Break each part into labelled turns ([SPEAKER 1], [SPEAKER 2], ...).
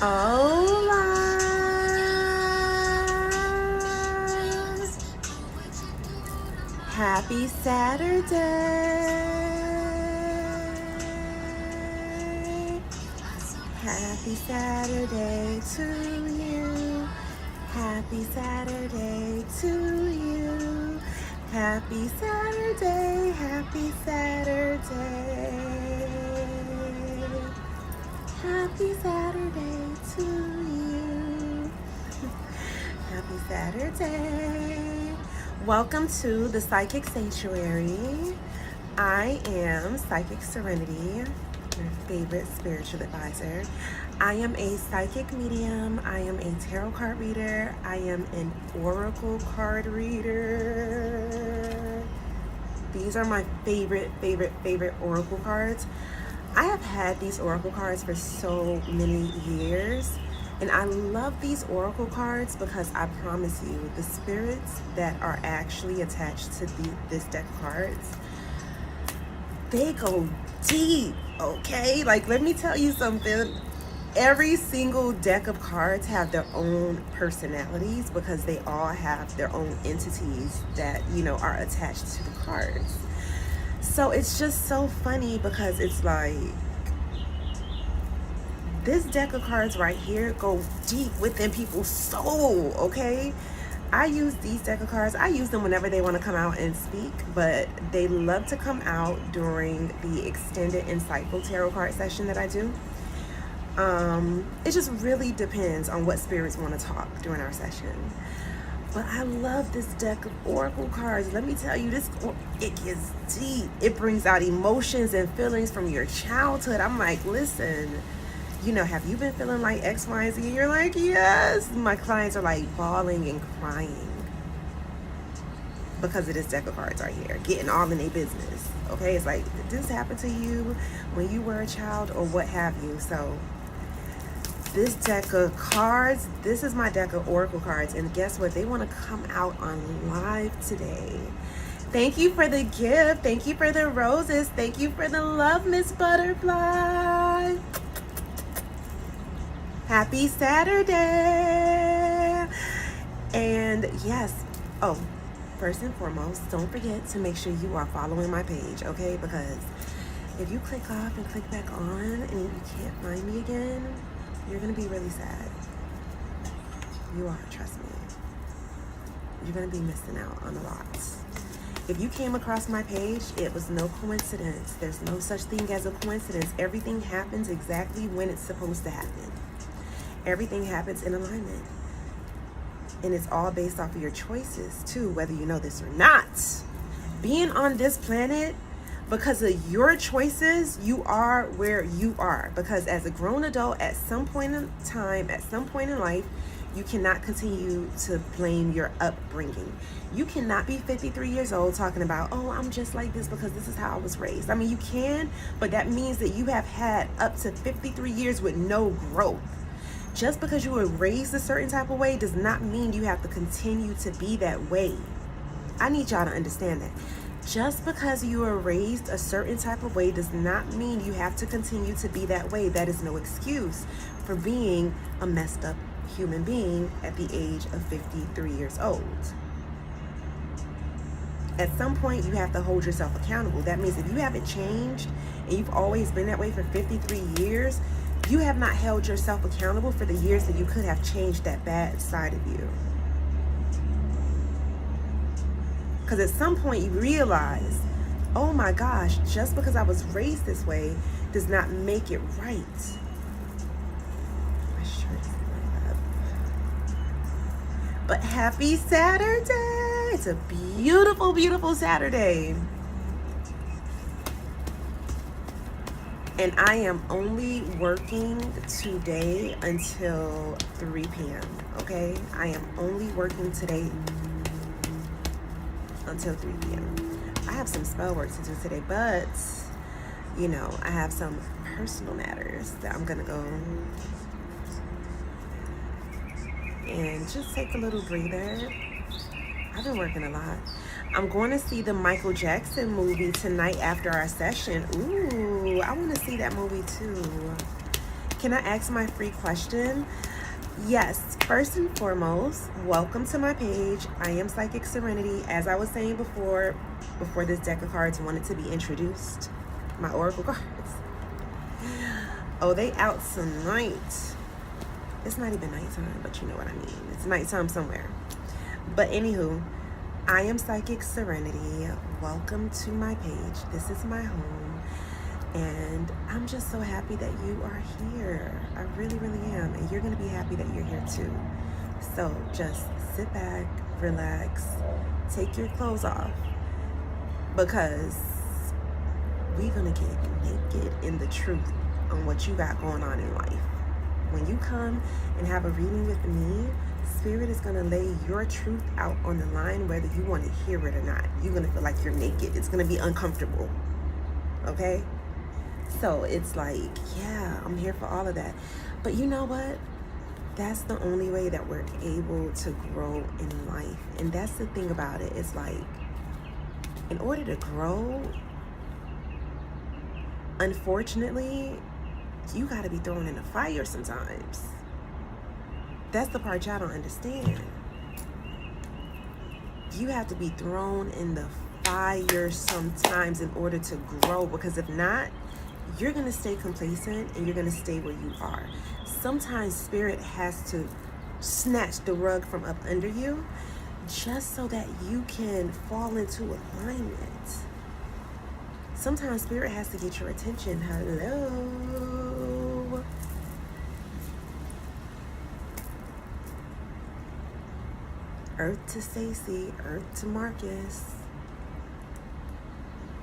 [SPEAKER 1] Hola! Happy Saturday! Happy Saturday to you! Happy Saturday to you! Happy Saturday! Happy Saturday! Happy Saturday to you! Happy Saturday! Welcome to the Psychic Sanctuary. I am Psychic Serenity, your favorite spiritual advisor. I am a psychic medium. I am a tarot card reader. I am an oracle card reader. These are my favorite oracle cards. I have had these oracle cards for so many years. And I love these oracle cards because I promise you, the spirits that are actually attached to this deck of cards, they go deep, okay? Like, let me tell you something. Every single deck of cards have their own personalities because they all have their own entities that, are attached to the cards. So it's just so funny because it's like, this deck of cards right here go deep within people's soul, okay? I use these deck of cards. I use them whenever they want to come out and speak, but they love to come out during the extended insightful tarot card session that I do. It just really depends on what spirits want to talk during our session. But I love this deck of oracle cards. Let me tell you, it gets deep. It brings out emotions and feelings from your childhood. I'm like, listen, have you been feeling like X, Y, and Z? And you're like, yes. My clients are like bawling and crying because of this deck of cards right here, getting all in their business. Okay, it's like, did this happen to you when you were a child or what have you? So this deck of cards, this is my deck of oracle cards. And guess what? They want to come out on live today. Thank you for the gift. Thank you for the roses. Thank you for the love, Miss Butterfly. Happy Saturday! And yes, first and foremost, don't forget to make sure you are following my page, okay? Because if you click off and click back on and you can't find me again, you're gonna be really sad. You are, trust me. You're gonna be missing out on a lot. If you came across my page, it was no coincidence. There's no such thing as a coincidence. Everything happens exactly when it's supposed to happen. Everything happens in alignment. And it's all based off of your choices too, whether you know this or not. Being on this planet, because of your choices, you are where you are. Because as a grown adult, at some point in time, at some point in life, you cannot continue to blame your upbringing. You cannot be 53 years old talking about, oh, I'm just like this because this is how I was raised. I mean, you can, but that means that you have had up to 53 years with no growth. Just because you were raised a certain type of way does not mean you have to continue to be that way. I need y'all to understand that. Just because you were raised a certain type of way does not mean you have to continue to be that way. That is no excuse for being a messed up human being at the age of 53 years old. At some point, you have to hold yourself accountable. That means if you haven't changed and you've always been that way for 53 years, you have not held yourself accountable for the years that you could have changed that bad side of you. Because at some point you realize, oh my gosh, just because I was raised this way does not make it right. My shirt is going up. But happy Saturday! It's a beautiful, beautiful Saturday. And I am only working today until 3 p.m., okay? I am only working today until 3 p.m. I have some spell work to do today, but, I have some personal matters that I'm gonna go and just take a little breather. I've been working a lot. I'm going to see the Michael Jackson movie tonight after our session. Ooh, I want to see that movie too. Can I ask my free question? Yes, first and foremost, welcome to my page. I am Psychic Serenity. As I was saying before this deck of cards wanted to be introduced, my oracle cards. Oh, they out tonight. It's not even nighttime, but you know what I mean. It's nighttime somewhere. But anywho, I am Psychic Serenity. Welcome to my page. This is my home. And I'm just so happy that you are here. I really, really am. And you're going to be happy that you're here too. So just sit back, relax, take your clothes off, because we're going to get naked in the truth on what you got going on in life. When you come and have a reading with me, Spirit is going to lay your truth out on the line, whether you want to hear it or not. You're going to feel like you're naked. It's going to be uncomfortable. Okay? So it's like, yeah, I'm here for all of that. But you know what? That's the only way that we're able to grow in life. And that's the thing about it. It's like, in order to grow, unfortunately, you got to be thrown in the fire sometimes. That's the part y'all don't understand. You have to be thrown in the fire sometimes in order to grow, because if not, you're going to stay complacent and you're going to stay where you are. Sometimes Spirit has to snatch the rug from up under you just so that you can fall into alignment. Sometimes Spirit has to get your attention. Hello. Earth to Stacy, Earth to Marcus.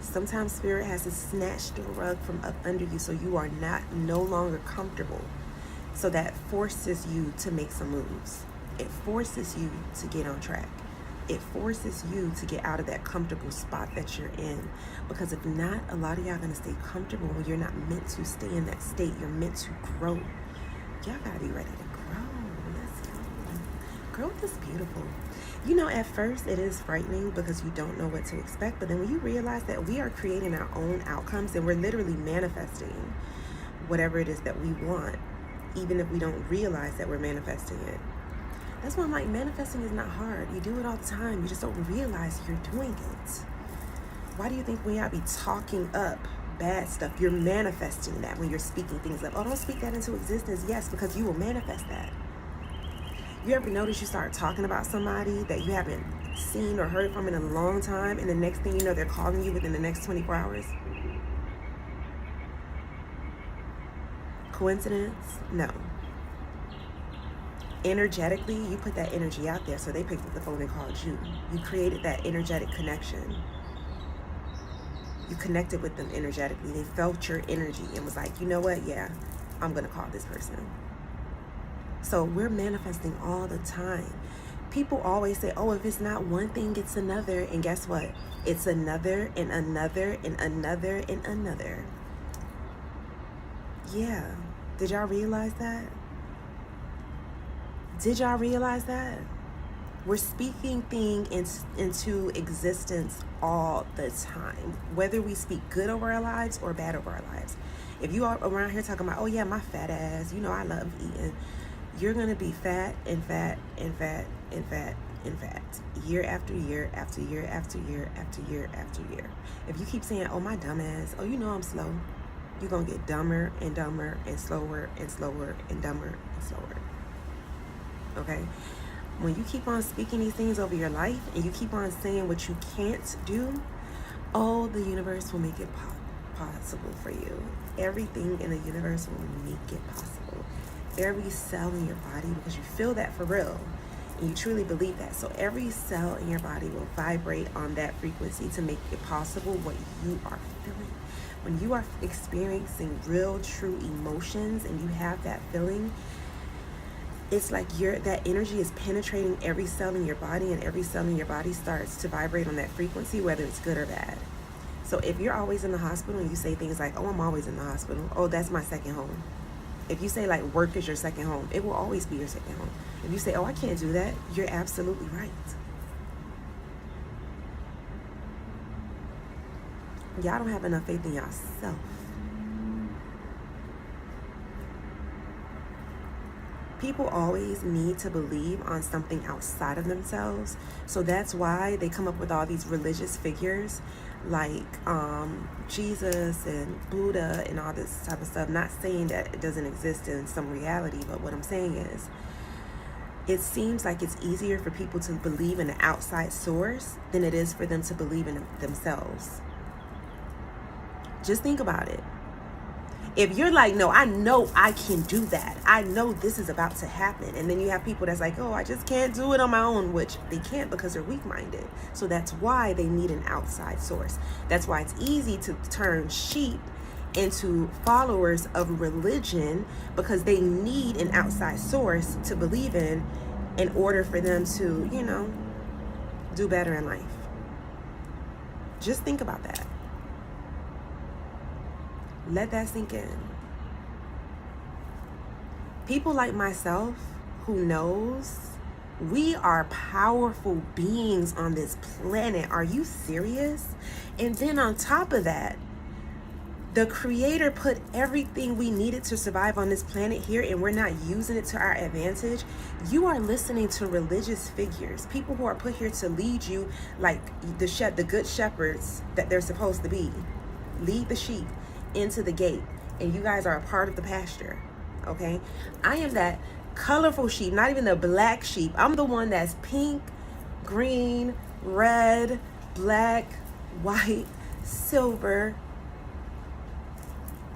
[SPEAKER 1] Sometimes Spirit has to snatch the rug from up under you so you are no longer comfortable. So that forces you to make some moves. It forces you to get on track. It forces you to get out of that comfortable spot that you're in. Because if not, a lot of y'all gonna stay comfortable when you're not meant to stay in that state. You're meant to grow. Y'all gotta be ready to grow. Let's go. Growth is beautiful. You know, at first it is frightening because you don't know what to expect, but then when you realize that we are creating our own outcomes and we're literally manifesting whatever it is that we want, even if we don't realize that we're manifesting it. That's why I'm like, manifesting is not hard. You do it all the time. You just don't realize you're doing it. Why do you think when y'all be talking up bad stuff, you're manifesting that when you're speaking things up? Oh, don't speak that into existence. Yes, because you will manifest that. You ever notice you start talking about somebody that you haven't seen or heard from in a long time, and the next thing you know, they're calling you within the next 24 hours? Coincidence? No. Energetically, you put that energy out there, so they picked up the phone and called you. You created that energetic connection. You connected with them energetically. They felt your energy and was like, you know what? Yeah, I'm going to call this person. So we're manifesting all the time. People always say, oh, if it's not one thing, it's another. And guess what? It's another and another and another and another. Yeah. Did y'all realize that? Did y'all realize that? We're speaking things into existence all the time. Whether we speak good over our lives or bad over our lives. If you are around here talking about, oh yeah, my fat ass, you know I love eating. You're going to be fat and fat and fat and fat and fat. Year after year after year after year after year after year. If you keep saying, oh my dumb ass, oh you know I'm slow. You're going to get dumber and dumber and slower and slower and dumber and slower. Okay? When you keep on speaking these things over your life and you keep on saying what you can't do, oh, the universe will make it possible for you. Everything in the universe will make it possible. Every cell in your body, because you feel that for real and you truly believe that. So every cell in your body will vibrate on that frequency to make it possible what you are feeling. When you are experiencing real, true emotions and you have that feeling, it's like that energy is penetrating every cell in your body, and every cell in your body starts to vibrate on that frequency, whether it's good or bad. So if you're always in the hospital and you say things like, oh, I'm always in the hospital, oh, that's my second home. If you say like work is your second home, it will always be your second home. If you say, oh, I can't do that, you're absolutely right. Y'all don't have enough faith in yourself. People always need to believe on something outside of themselves. So that's why they come up with all these religious figures like Jesus and Buddha and all this type of stuff. Not saying that it doesn't exist in some reality, but what I'm saying is it seems like it's easier for people to believe in an outside source than it is for them to believe in themselves. Just think about it. If you're like, no, I know I can do that. I know this is about to happen. And then you have people that's like, oh, I just can't do it on my own, which they can't because they're weak-minded. So that's why they need an outside source. That's why it's easy to turn sheep into followers of religion, because they need an outside source to believe in order for them to, do better in life. Just think about that. Let that sink in. People like myself who knows we are powerful beings on this planet. Are you serious? And then on top of that, the Creator put everything we needed to survive on this planet here, and we're not using it to our advantage. You are listening to religious figures, people who are put here to lead you like the good shepherds that they're supposed to be. Lead the sheep into the gate, and you guys are a part of the pasture. Okay, I am that colorful sheep, not even the black sheep. I'm the one that's pink, green, red, black, white, silver.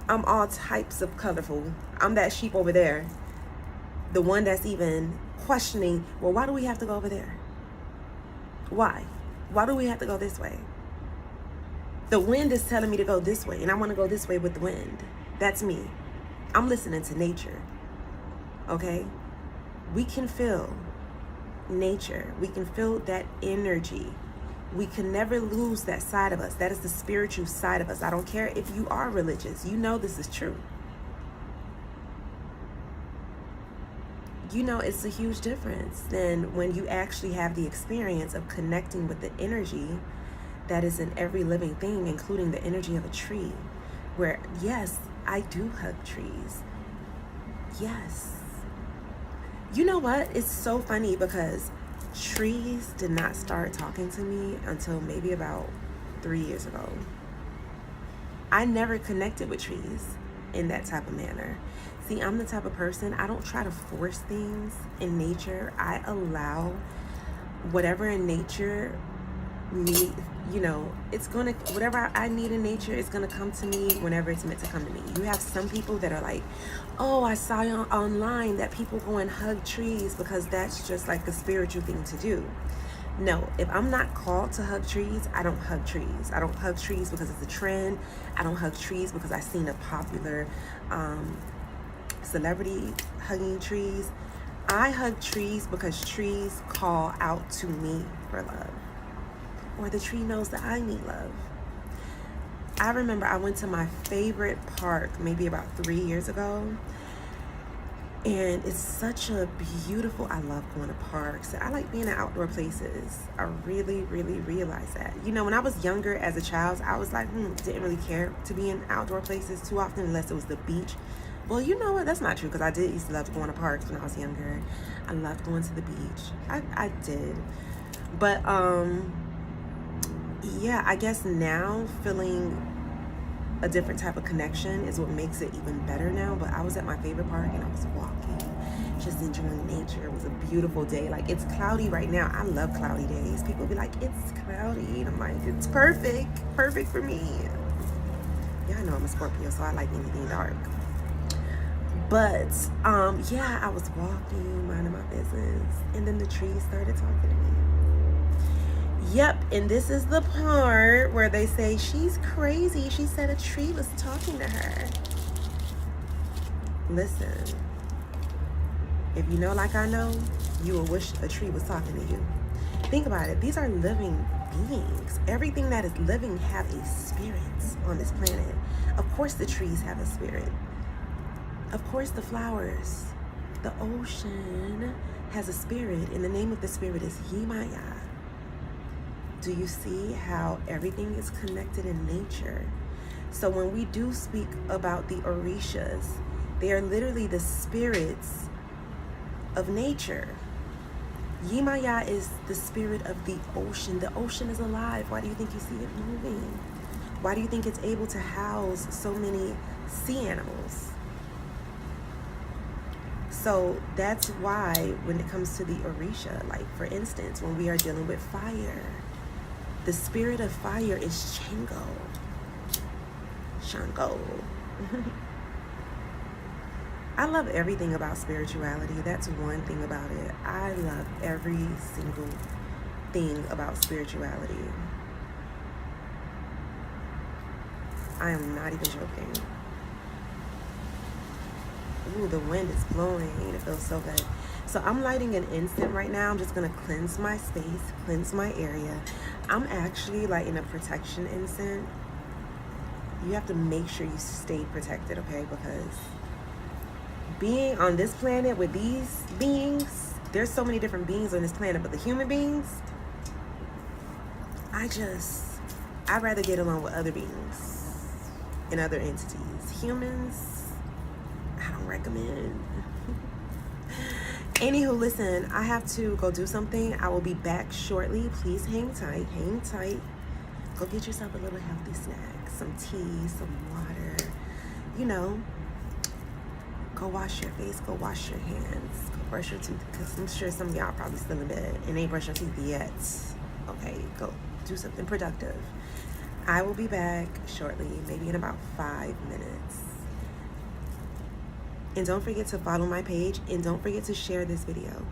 [SPEAKER 1] I'm all types of colorful. I'm that sheep over there, the one that's even questioning, well, why do we have to go over there? Why do we have to go this way? The wind is telling me to go this way, and I want to go this way with the wind. That's me. I'm listening to nature. Okay? We can feel nature. We can feel that energy. We can never lose that side of us. That is the spiritual side of us. I don't care if you are religious. You know this is true. It's a huge difference than when you actually have the experience of connecting with the energy that is in every living thing, including the energy of a tree, where, yes, I do hug trees. Yes. You know what? It's so funny because trees did not start talking to me until maybe about 3 years ago. I never connected with trees in that type of manner. See, I'm the type of person, I don't try to force things in nature. I allow whatever in nature it's gonna, whatever I need in nature, it's gonna come to me whenever it's meant to come to me. You have some people that are like, oh, I saw online that people go and hug trees because that's just like the spiritual thing to do. No, if I'm not called to hug trees, I don't hug trees. I don't hug trees because it's a trend. I don't hug trees because I've seen a popular celebrity hugging trees. I hug trees because trees call out to me for love. Or the tree knows that I need love. I remember I went to my favorite park maybe about 3 years ago. And it's such a beautiful, I love going to parks. I like being in outdoor places. I really, really realized that. When I was younger as a child, I was like, didn't really care to be in outdoor places too often unless it was the beach. Well, you know what? That's not true because I did used to love going to parks when I was younger. I loved going to the beach. I did. But, yeah, I guess now feeling a different type of connection is what makes it even better now. But I was at my favorite park and I was walking, just enjoying nature. It was a beautiful day. Like, it's cloudy right now. I love cloudy days. People be like, it's cloudy. And I'm like, it's perfect for me. Yeah, I know I'm a Scorpio, so I like anything dark. But yeah, I was walking, minding my business, and then the trees started talking to me. Yep, and this is the part where they say she's crazy. She said a tree was talking to her. Listen, if you know like I know, you will wish a tree was talking to you. Think about it. These are living beings. Everything that is living have a spirit on this planet. Of course the trees have a spirit. Of course the flowers, the ocean has a spirit, and the name of the spirit is Yemaya. Do you see how everything is connected in nature? So when we do speak about the Orishas, they are literally the spirits of nature. Yemaya is the spirit of the ocean. The ocean is alive. Why do you think you see it moving? Why do you think it's able to house so many sea animals? So that's why when it comes to the Orisha, like for instance, when we are dealing with fire, the spirit of fire is Shango. Shango. I love everything about spirituality. That's one thing about it. I love every single thing about spirituality. I am not even joking. Ooh, the wind is blowing. It feels so good. So I'm lighting an incense right now. I'm just going to cleanse my space, cleanse my area. I'm actually lighting a protection incense. You have to make sure you stay protected, okay? Because being on this planet with these beings, there's so many different beings on this planet, but the human beings, I'd rather get along with other beings and other entities. Humans, I don't recommend. Anywho, listen, I have to go do something. I will be back shortly. Please hang tight, hang tight. Go get yourself a little healthy snack, some tea, some water. You know, go wash your face, go wash your hands, go brush your teeth, because I'm sure some of y'all are probably still in bed and ain't brushed your teeth yet. Okay, go do something productive. I will be back shortly, maybe in about 5 minutes. And don't forget to follow my page, and don't forget to share this video.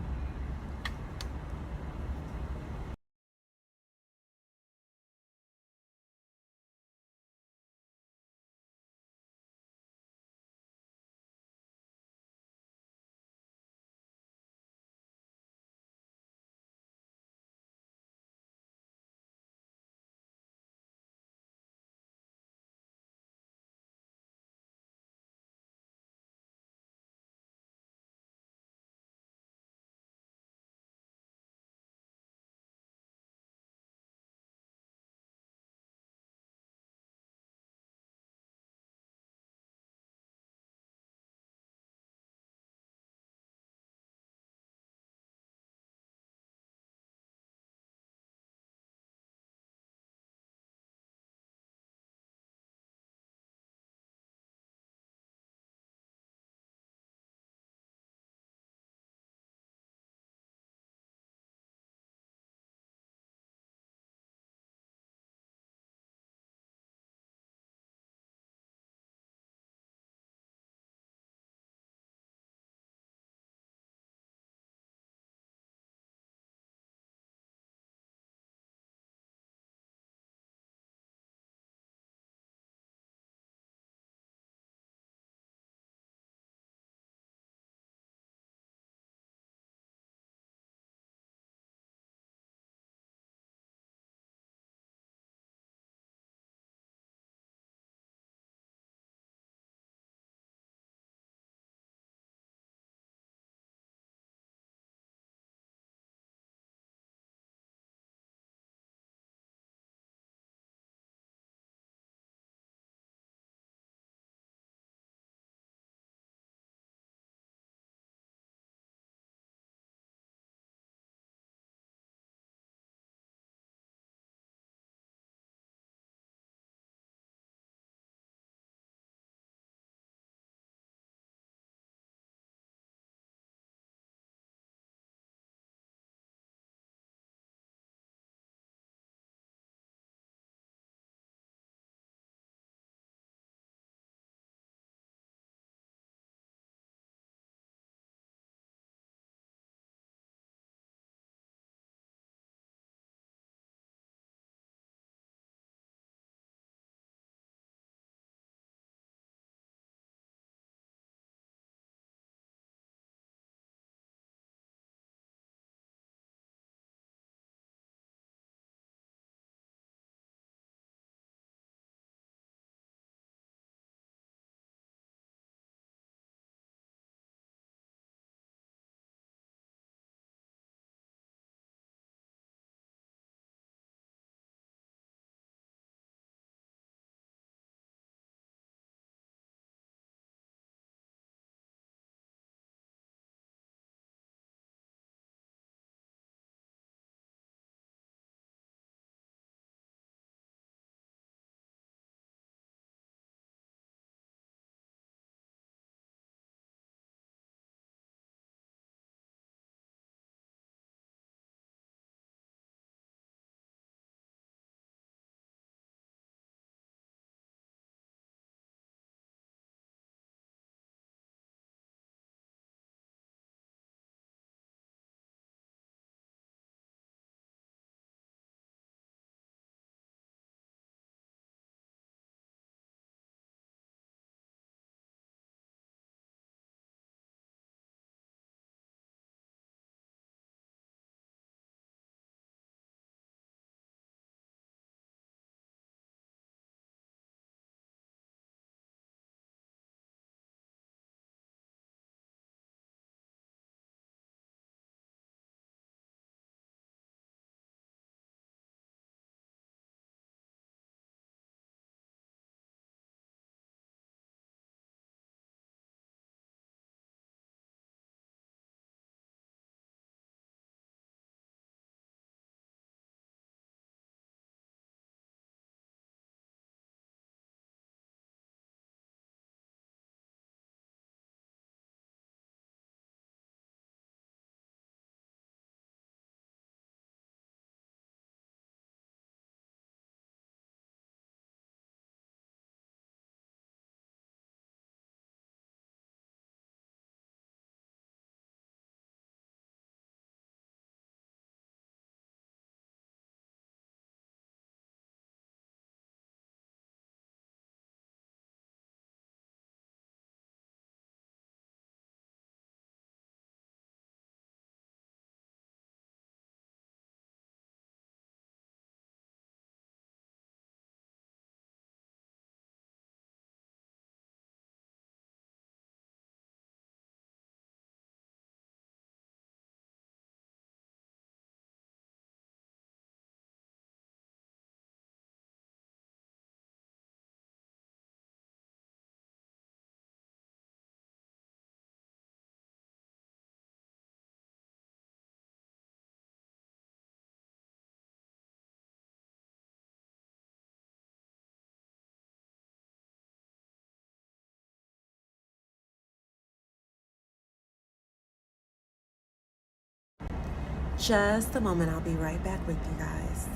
[SPEAKER 1] just a moment. I'll be right back with you guys.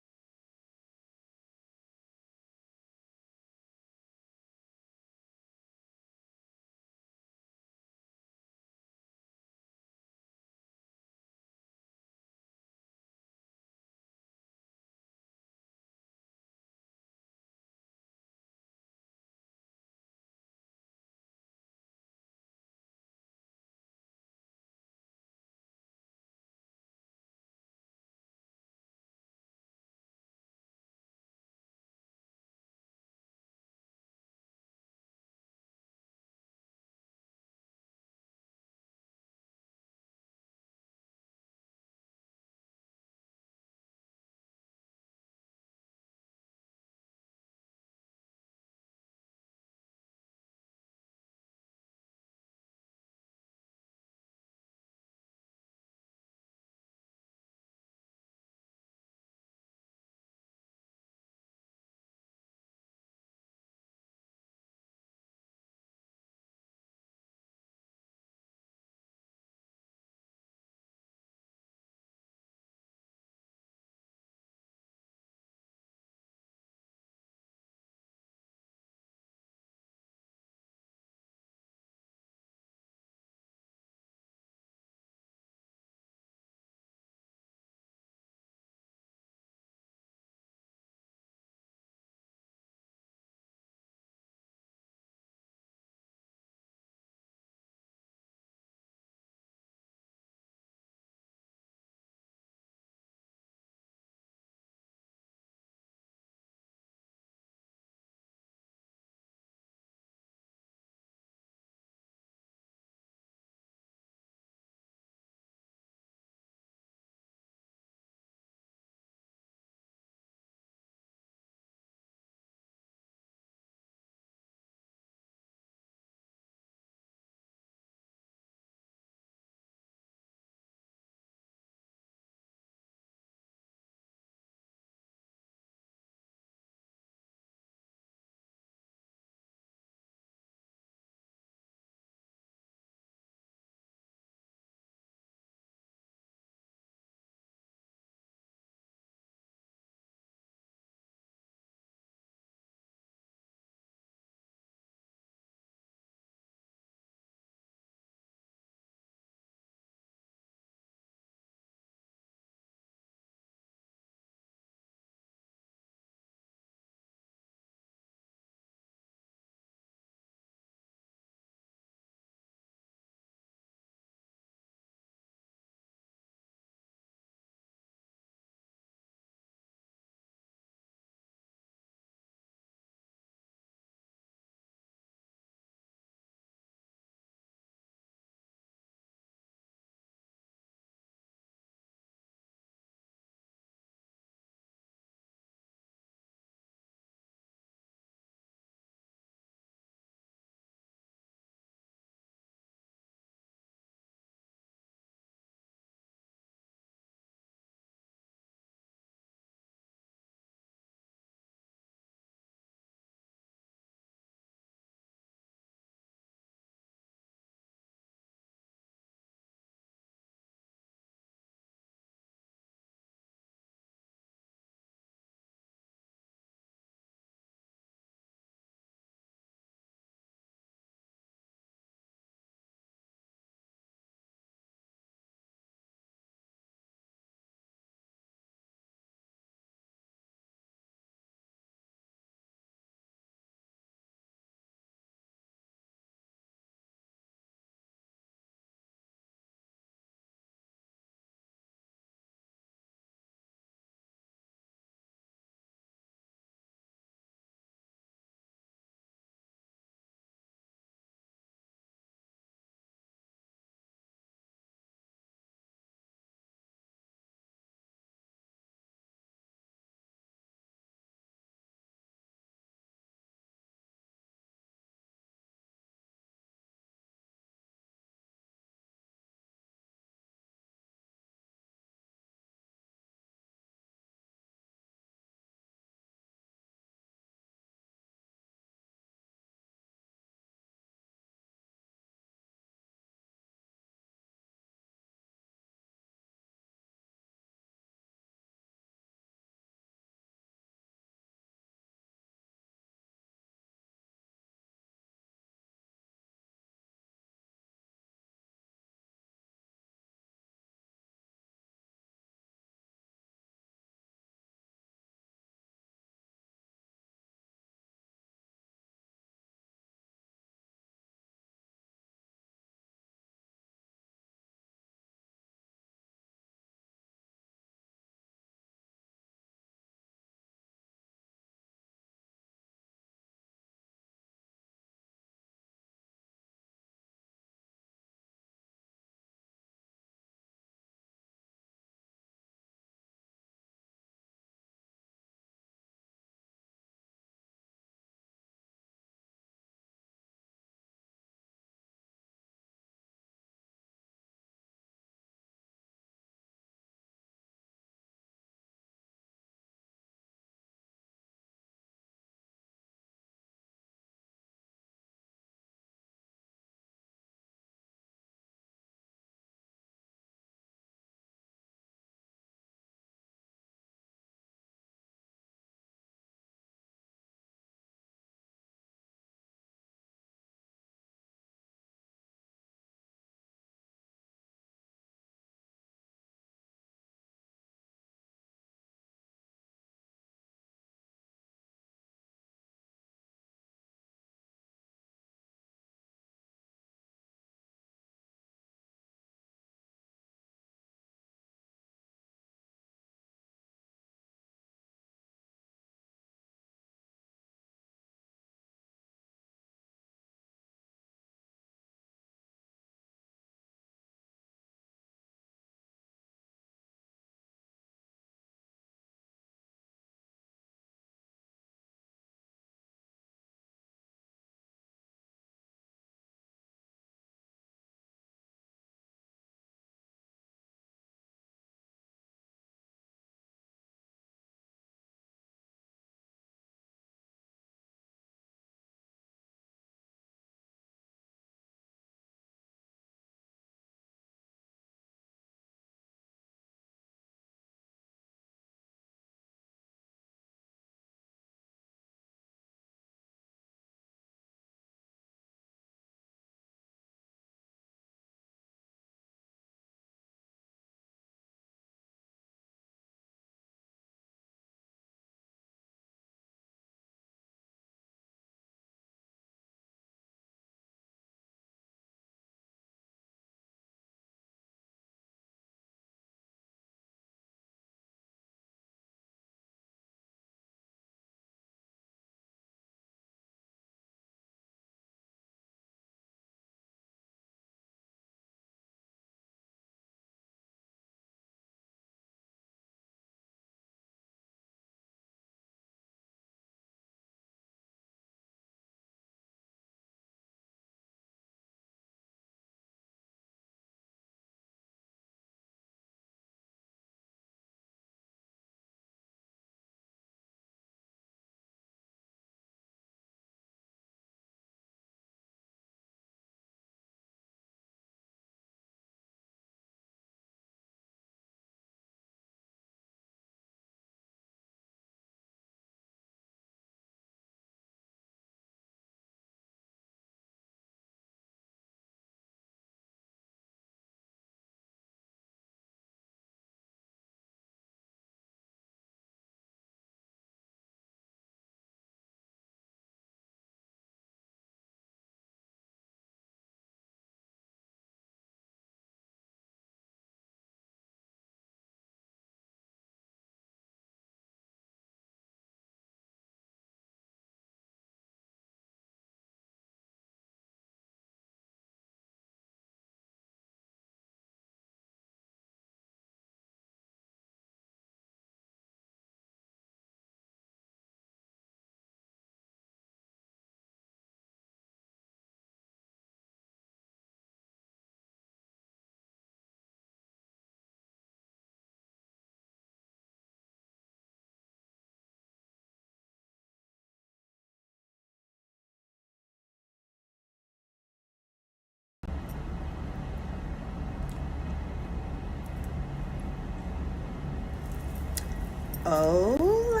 [SPEAKER 1] Hola,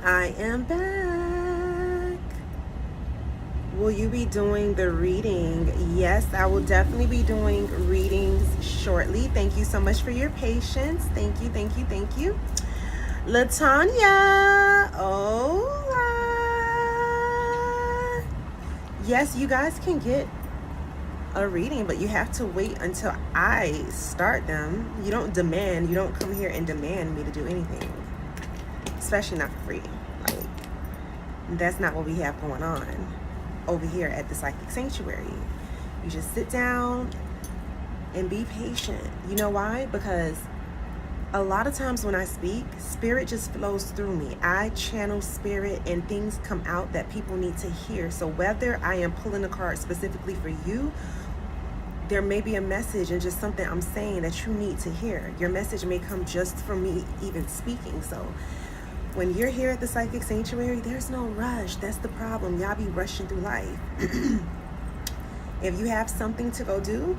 [SPEAKER 1] I am back. Will you be doing the reading? Yes, I will definitely be doing readings shortly. Thank you so much for your patience. Thank you, thank you, thank you. Latanya, hola. Yes, you guys can get a reading, but you have to wait until I start them. You don't come here and demand me to do anything, especially not for free. Like, that's not what we have going on over here at the Psychic Sanctuary. You just sit down and be patient. You know why? Because a lot of times when I speak, spirit just flows through me. I channel spirit and things come out that people need to hear. So whether I am pulling a card specifically for you, there may be a message and just something I'm saying that you need to hear. Your message may come just from me even speaking. So when you're here at the Psychic Sanctuary, there's no rush. That's the problem. Y'all be rushing through life. If you have something to go do,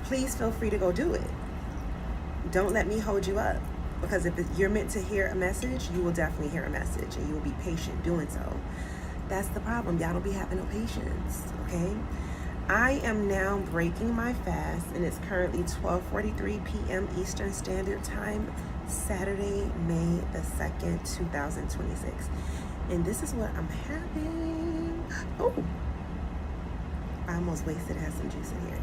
[SPEAKER 1] please feel free to go do it. Don't let me hold you up, because if you're meant to hear a message, you will definitely hear a message, and you will be patient doing so. That's the problem. Y'all don't be having no patience, okay? I am now breaking my fast, and it's currently 12:43 p.m. Eastern Standard Time, Saturday, May the 2nd, 2026. And this is what I'm having. Oh, I almost wasted. It has some juice in here.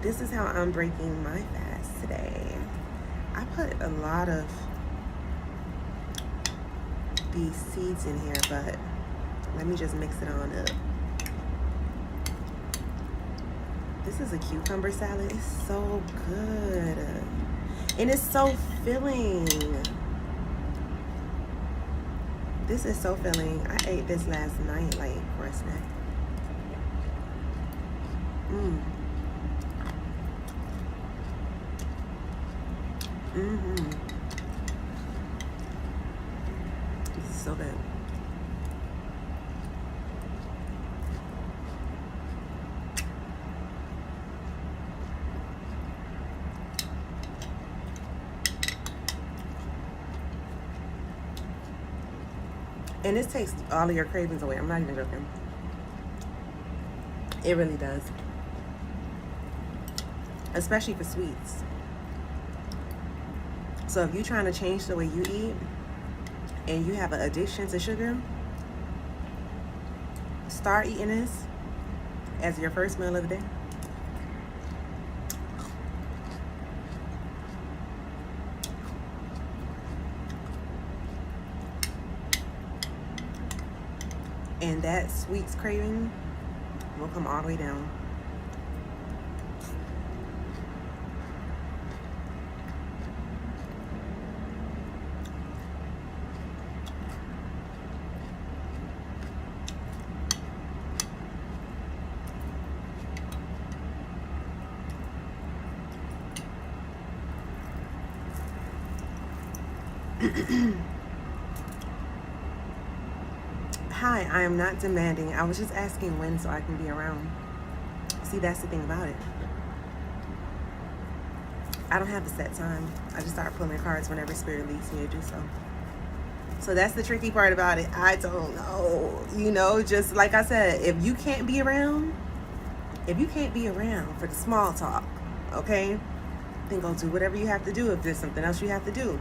[SPEAKER 1] This is how I'm breaking my fast today. I put a lot of these seeds in here, but let me just mix it on up. This is a cucumber salad. It's so good. And it's so filling. This is so filling. I ate this last night, like, for a snack. This is so good. And this takes all of your cravings away. I'm not even joking. It really does. Especially for sweets. So if you're trying to change the way you eat and you have an addiction to sugar, start eating this as your first meal of the day. And that sweets craving will come all the way down. Hi, I am not demanding. I was just asking when so I can be around. See, that's the thing about it. I don't have a set time. I just start pulling cards whenever spirit leads me to do so. So that's the tricky part about it. I don't know. You know, just like I said, if you can't be around for the small talk, okay, then go do whatever you have to do if there's something else you have to do.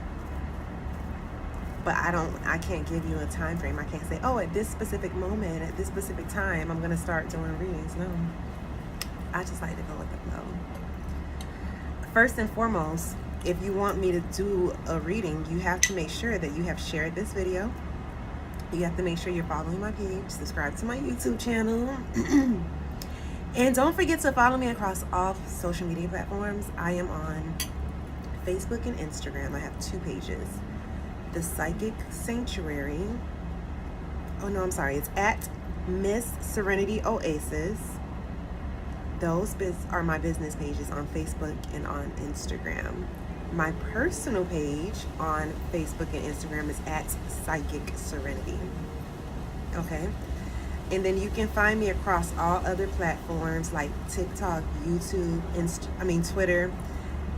[SPEAKER 1] But I can't give you a time frame. I can't say, oh, at this specific moment, at this specific time, I'm going to start doing readings. No. I just like to go with the flow. First and foremost, if you want me to do a reading, you have to make sure that you have shared this video. You have to make sure you're following my page, subscribe to my YouTube channel. And don't forget to follow me across all social media platforms. I am on Facebook and Instagram. I have 2 pages. The Psychic Sanctuary. Oh no, I'm sorry. It's at Miss Serenity Oasis. Those are my business pages on Facebook and on Instagram. My personal page on Facebook and Instagram is at Psychic Serenity. Okay? And then you can find me across all other platforms like TikTok, YouTube, Twitter,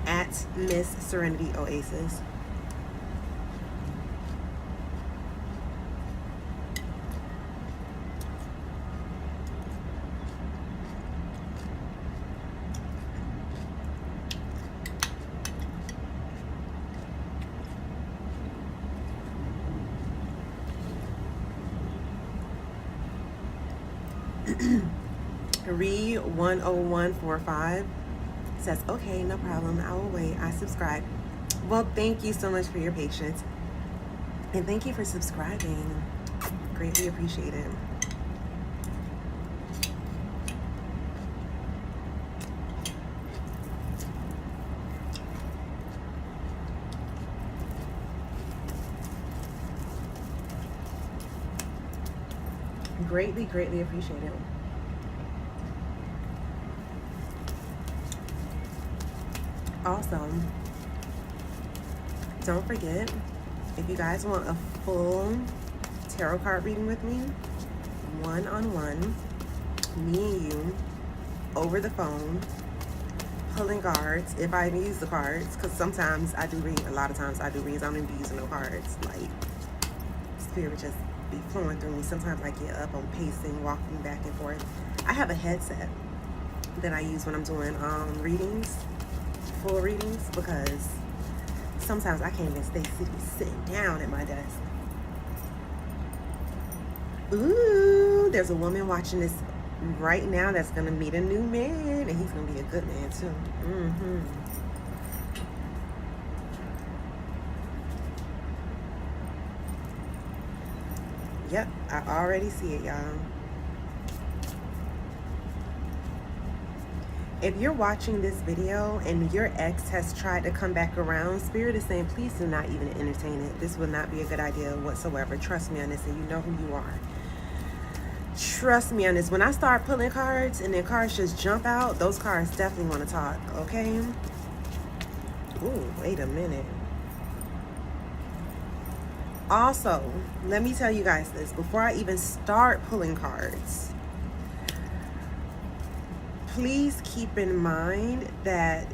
[SPEAKER 1] at Miss Serenity Oasis. Re10145 says, okay, no problem. I will wait. I subscribe. Well, thank you so much for your patience. And thank you for subscribing. Greatly appreciate it. Greatly, greatly appreciate it. Also, don't forget, if you guys want a full tarot card reading with me, one-on-one, me and you, over the phone, pulling cards, if I even use the cards, because sometimes I do read, a lot of times I do reads, I don't even be using no cards, like, spirit just be flowing through me. Sometimes I get up, I'm pacing, walking back and forth. I have a headset that I use when I'm doing readings, full readings, because sometimes I can't even stay sitting down at my desk. Ooh, there's a woman watching this right now that's gonna meet a new man, and he's gonna be a good man too. Yep, I already see it, y'all. If you're watching this video and your ex has tried to come back around, Spirit is saying, please do not even entertain it. This would not be a good idea whatsoever. Trust me on this, and you know who you are. Trust me on this. When I start pulling cards and then cards just jump out, those cards definitely want to talk, okay? Ooh, wait a minute. Also, let me tell you guys this. Before I even start pulling cards, please keep in mind that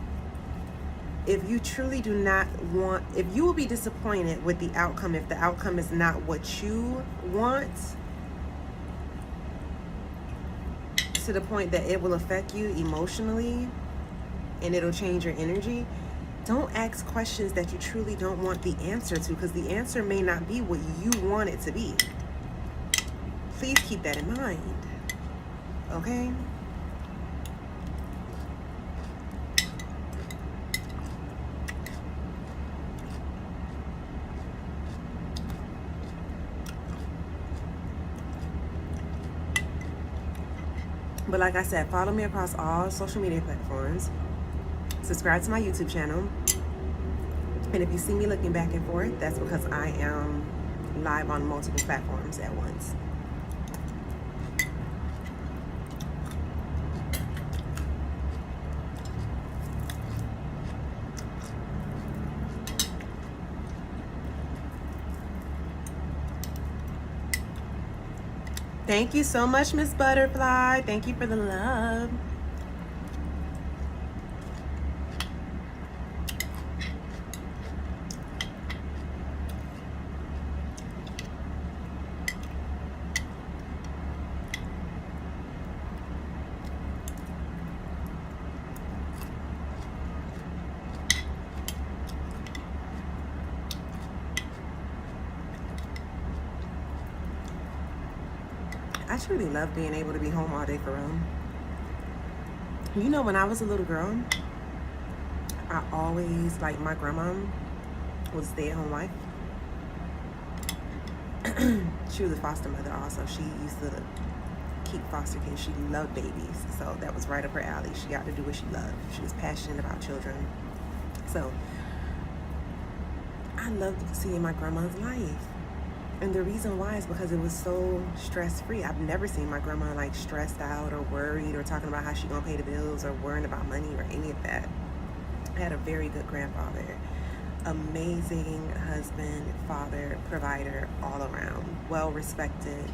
[SPEAKER 1] if you truly do not want, if you will be disappointed with the outcome, if the outcome is not what you want, to the point that it will affect you emotionally and it'll change your energy, don't ask questions that you truly don't want the answer to, because the answer may not be what you want it to be. Please keep that in mind, okay? But like I said, follow me across all social media platforms. Subscribe to my YouTube channel. And if you see me looking back and forth, that's because I am live on multiple platforms at once. Thank you so much, Miss Butterfly. Thank you for the love. I truly love being able to be home all day for real. You know, when I was a little girl, I always, like, my grandma was a stay-at-home wife. She was a foster mother also. She used to keep foster kids. She loved babies, so that was right up her alley. She got to do what she loved. She was passionate about children. So I loved seeing my grandma's life. And the reason why is because it was so stress-free. I've never seen my grandma like stressed out or worried or talking about how she gonna pay the bills or worrying about money or any of that. I had a very good grandfather. Amazing husband, father, provider, all around. Well-respected,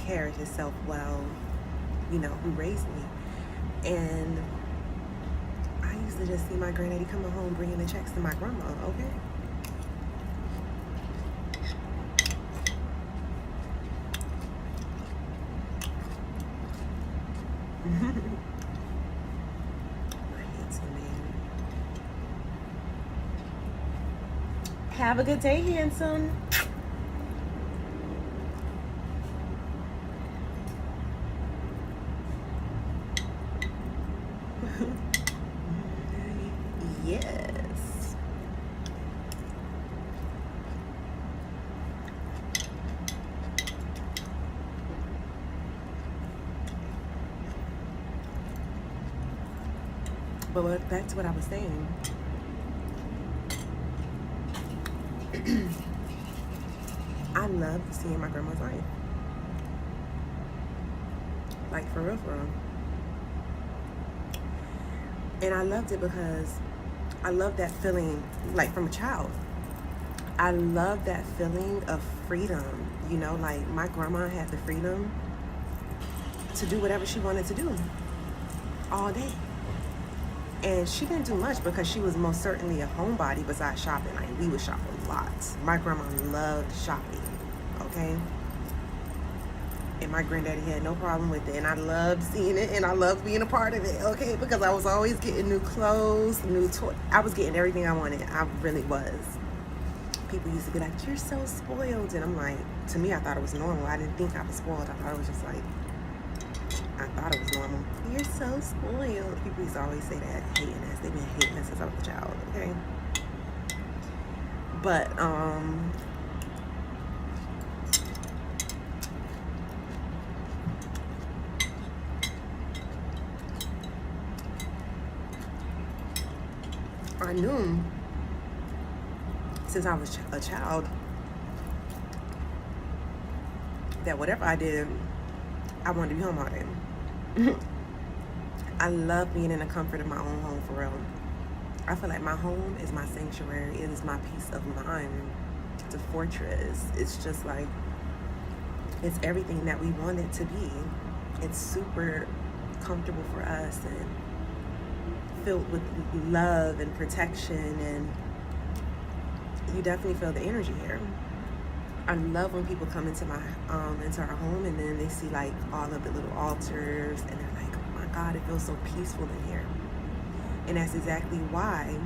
[SPEAKER 1] carried himself well, you know, who raised me. And I used to just see my granddaddy coming home bringing the checks to my grandma, okay? Have a good day, handsome. But back to what I was saying. I loved seeing my grandma's life. Like, for real, for real. And I loved it because I love that feeling, like, from a child. I love that feeling of freedom. You know, like, my grandma had the freedom to do whatever she wanted to do all day. And she didn't do much because she was most certainly a homebody besides shopping. Like, we would shop a lot. My grandma loved shopping, okay? And my granddaddy had no problem with it. And I loved seeing it, and I loved being a part of it, okay? Because I was always getting new clothes, new toys. I was getting everything I wanted. I really was. People used to be like, you're so spoiled. And I'm like, to me, I thought it was normal. I didn't think I was spoiled. I thought it was just like, I thought it was normal. You're so spoiled. People used to always say that, hating us. They've been hating us since I was a child, okay? But, I knew since I was a child that whatever I did, I wanted to be home all day. I love being in the comfort of my own home, for real. I feel like my home is my sanctuary. It is my peace of mind. It's a fortress. It's just like, it's everything that we want it to be. It's super comfortable for us and filled with love and protection, and you definitely feel the energy here. I love when people come into my into our home and then they see like all of the little altars and they're like, oh my God, it feels so peaceful in here. And that's exactly why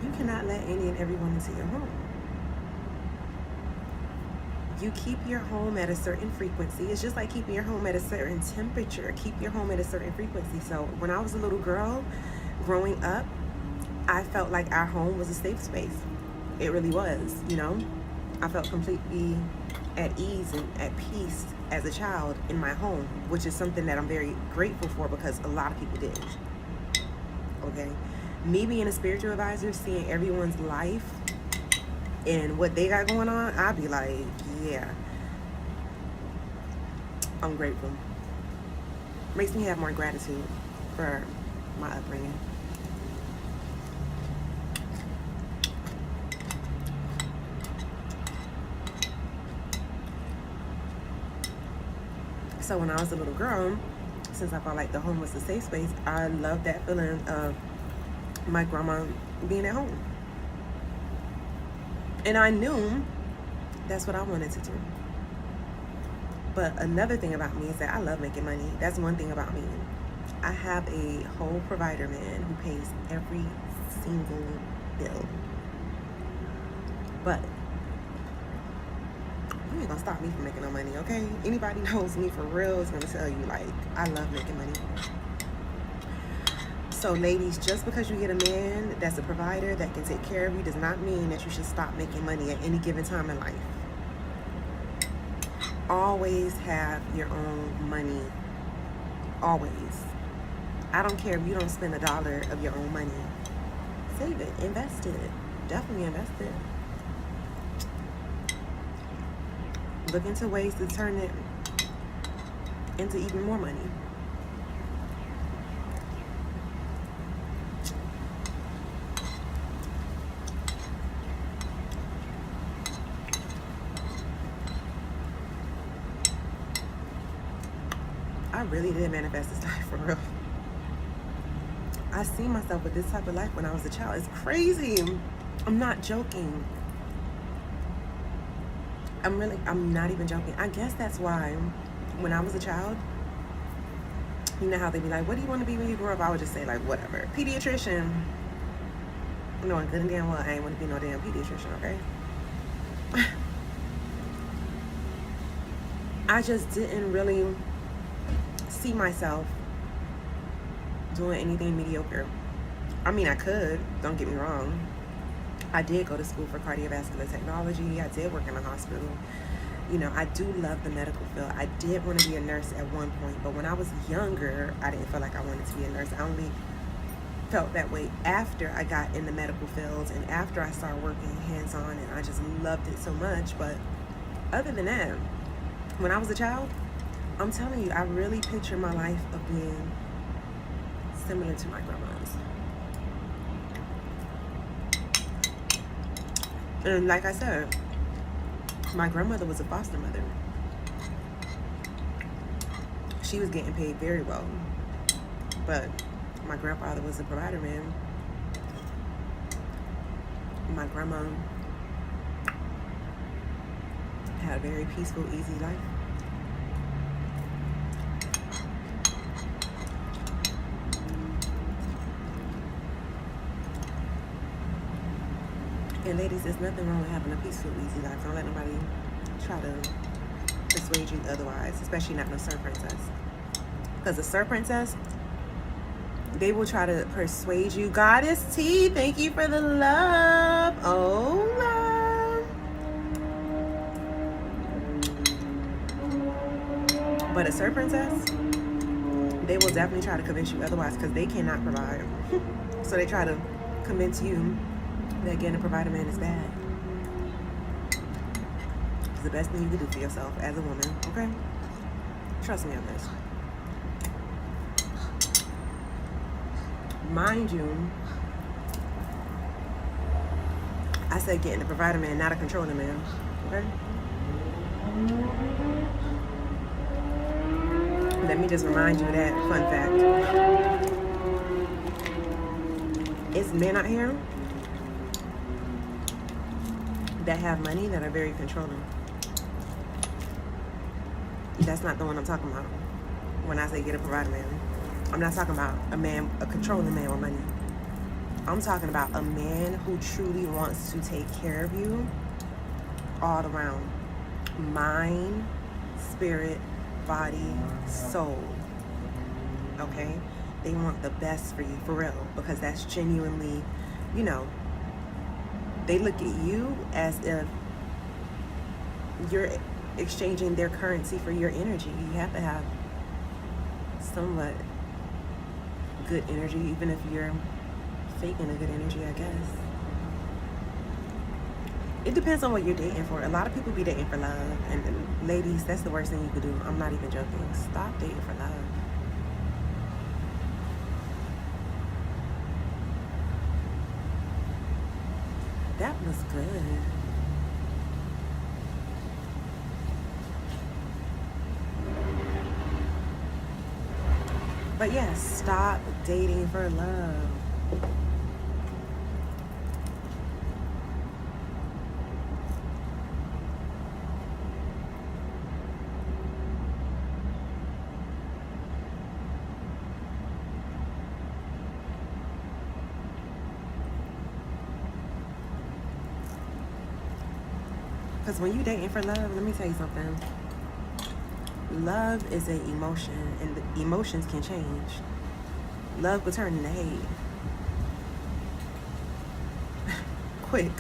[SPEAKER 1] you cannot let any and everyone into your home. You keep your home at a certain frequency. It's just like keeping your home at a certain temperature. Keep your home at a certain frequency. So when I was a little girl growing up, I felt like our home was a safe space. It really was, you know? I felt completely at ease and at peace as a child in my home, which is something that I'm very grateful for because a lot of people didn't. Okay? Me being a spiritual advisor, seeing everyone's life and what they got going on, I'd be like, yeah, I'm grateful. Makes me have more gratitude for my upbringing. So when I was a little girl, since I felt like the home was a safe space, I loved that feeling of my grandma being at home. And I knew that's what I wanted to do. But another thing about me is that I love making money. That's one thing about me. I have a whole provider man who pays every single bill. But you ain't gonna stop me from making no money, okay? Anybody knows me for real is gonna tell you, like, I love making money. So ladies, just because you get a man that's a provider that can take care of you does not mean that you should stop making money at any given time in life. Always have your own money. Always. I don't care if you don't spend $1 of your own money. Save it, invest it. Definitely invest it. Look into ways to turn it into even more money. I really did manifest this life, for real. I see myself with this type of life when I was a child. It's crazy. I'm not joking. I'm not even joking. I guess that's why when I was a child, you know how they be like, what do you want to be when you grow up? I would just say like, whatever. Pediatrician. Knowing good and damn well I ain't want to be no damn pediatrician, okay? I just didn't really see myself doing anything mediocre. I mean, I could, don't get me wrong. I did go to school for cardiovascular technology. I did work in a hospital. You know, I do love the medical field. I did want to be a nurse at one point, but when I was younger, I didn't feel like I wanted to be a nurse. I only felt that way after I got in the medical field and after I started working hands-on, and I just loved it so much. But other than that, when I was a child, I'm telling you, I really picture my life of being similar to my grandma's. And like I said, my grandmother was a foster mother. She was getting paid very well, but my grandfather was a provider man. My grandma had a very peaceful, easy life. And ladies, there's nothing wrong with having a peaceful, easy life. Don't let nobody try to persuade you otherwise, especially not no Sir Princess. Because the Sir Princess, they will try to persuade you. Goddess T, thank you for the love. Oh, love. But a Sir Princess, they will definitely try to convince you otherwise because they cannot provide. So they try to convince you that getting a provider man is bad. It's the best thing you can do for yourself as a woman, okay? Trust me on this. Mind you, I said getting a provider man, not a controlling man, okay? Let me just remind you of that fun fact. It's men out here that have money that are very controlling. That's not the one I'm talking about when I say get a provider man. I'm not talking about a man, a controlling man with money. I'm talking about a man who truly wants to take care of you all around. Mind, spirit, body, soul. Okay? They want the best for you, for real, because that's genuinely, you know, they look at you as if you're exchanging their currency for your energy. You have to have somewhat good energy, even if you're faking a good energy, I guess. It depends on what you're dating for. A lot of people be dating for love, and ladies, that's the worst thing you could do. I'm not even joking. Stop dating for love. That was good. But yes, stop dating for love. Because when you dating for love, let me tell you something. Love is an emotion, and the emotions can change. Love will turn into hate. Quick.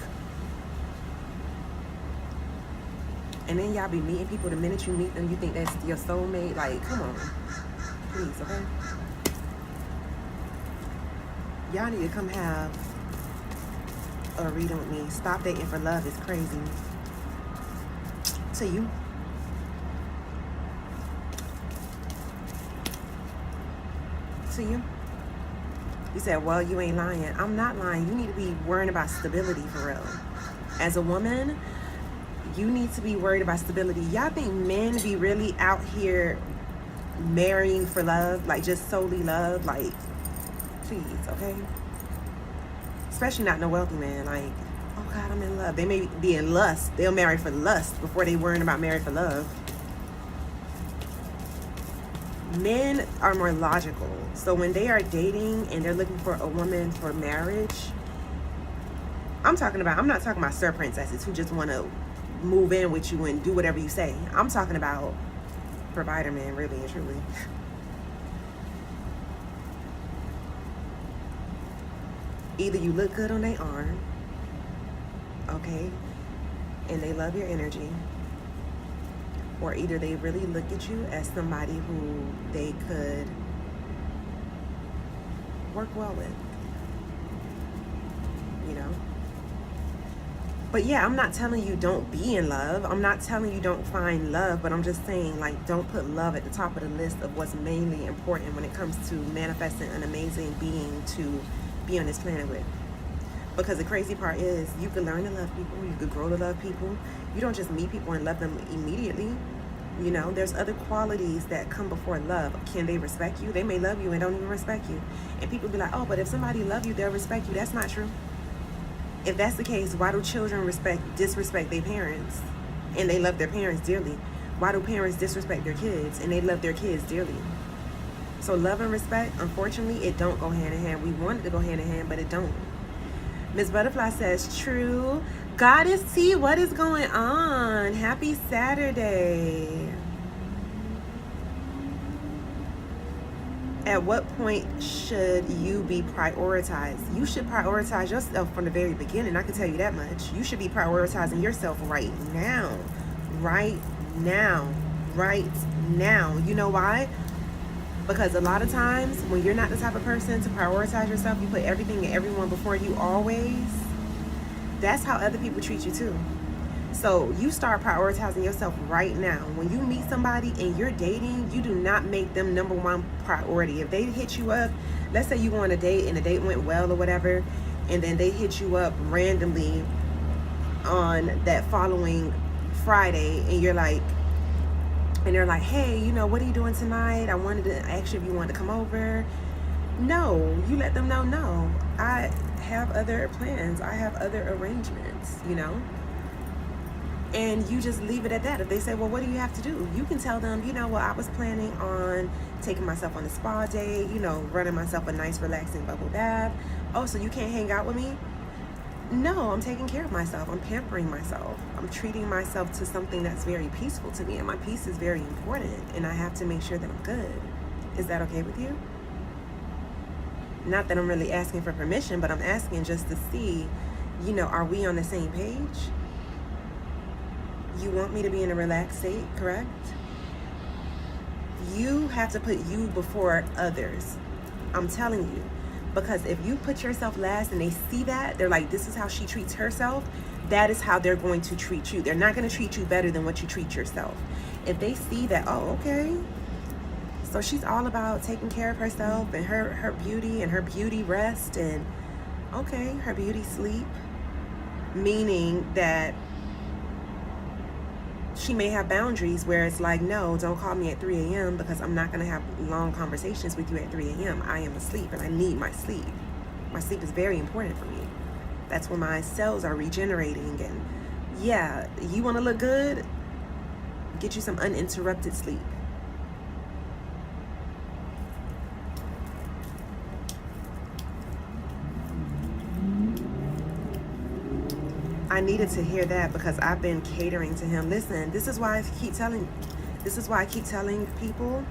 [SPEAKER 1] And then y'all be meeting people. The minute you meet them, you think that's your soulmate. Like, come on. Please, okay? Y'all need to come have a reading with me. Stop dating for love is crazy. To you. To you. You said, well, you ain't lying. I'm not lying. You need to be worrying about stability for real. As a woman, you need to be worried about stability. Y'all think men be really out here marrying for love? Like, just solely love? Like, please, okay? Especially not no wealthy man. Like, oh God, I'm in love. They may be in lust. They'll marry for lust before they worrying about marrying for love. Men are more logical. So when they are dating and they're looking for a woman for marriage, I'm not talking about Sir Princesses who just want to move in with you and do whatever you say. I'm talking about provider men, really and truly. Either you look good on their arm, okay, and they love your energy, or either they really look at you as somebody who they could work well with. you know? But yeah, I'm not telling you don't be in love. I'm not telling you don't find love, but I'm just saying, like, don't put love at the top of the list of what's mainly important when it comes to manifesting an amazing being to be on this planet with. Because the crazy part is, you can learn to love people, you could grow to love people. You don't just meet people and love them immediately. You know, there's other qualities that come before love. Can they respect you? They may love you and don't even respect you. And people be like, oh, but if somebody love you, they'll respect you. That's not true. If that's the case, why do children disrespect their parents and they love their parents dearly? Why do parents disrespect their kids and they love their kids dearly? So love and respect, unfortunately, it don't go hand in hand. We want it to go hand in hand, but it don't. Miss Butterfly says, true. Goddess T, what is going on? Happy Saturday. At what point should you be prioritized? You should prioritize yourself from the very beginning. I can tell you that much. You should be prioritizing yourself right now. Right now. Right now. You know why? Because a lot of times when you're not the type of person to prioritize yourself, you put everything and everyone before you always. That's how other people treat you too. So you start prioritizing yourself right now. When you meet somebody and you're dating, you do not make them number one priority. If they hit you up, let's say you go on a date and the date went well or whatever, and then they hit you up randomly on that following Friday, and you're like, and they're like, hey, you know, what are you doing tonight? I wanted to ask you if you wanted to come over. No, you let them know, no, I have other plans. I have other arrangements, you know? And you just leave it at that. If they say, well, what do you have to do? You can tell them, you know, well, I was planning on taking myself on a spa day, you know, running myself a nice relaxing bubble bath. Oh, so you can't hang out with me? No, I'm taking care of myself. I'm pampering myself. I'm treating myself to something that's very peaceful to me. And my peace is very important. And I have to make sure that I'm good. Is that okay with you? Not that I'm really asking for permission, but I'm asking just to see, you know, are we on the same page? You want me to be in a relaxed state, correct? You have to put you before others. I'm telling you. Because if you put yourself last and they see that, they're like, this is how she treats herself, that is how they're going to treat you. They're not going to treat you better than what you treat yourself. If they see that, oh, okay, so she's all about taking care of herself and her beauty and her beauty rest and, okay, her beauty sleep, meaning that she may have boundaries where it's like, no, don't call me at 3 a.m. because I'm not going to have long conversations with you at 3 a.m. I am asleep and I need my sleep. My sleep is very important for me. That's when my cells are regenerating. And yeah, you want to look good? Get you some uninterrupted sleep. I needed to hear that because I've been catering to him. Listen, this is why I keep telling people,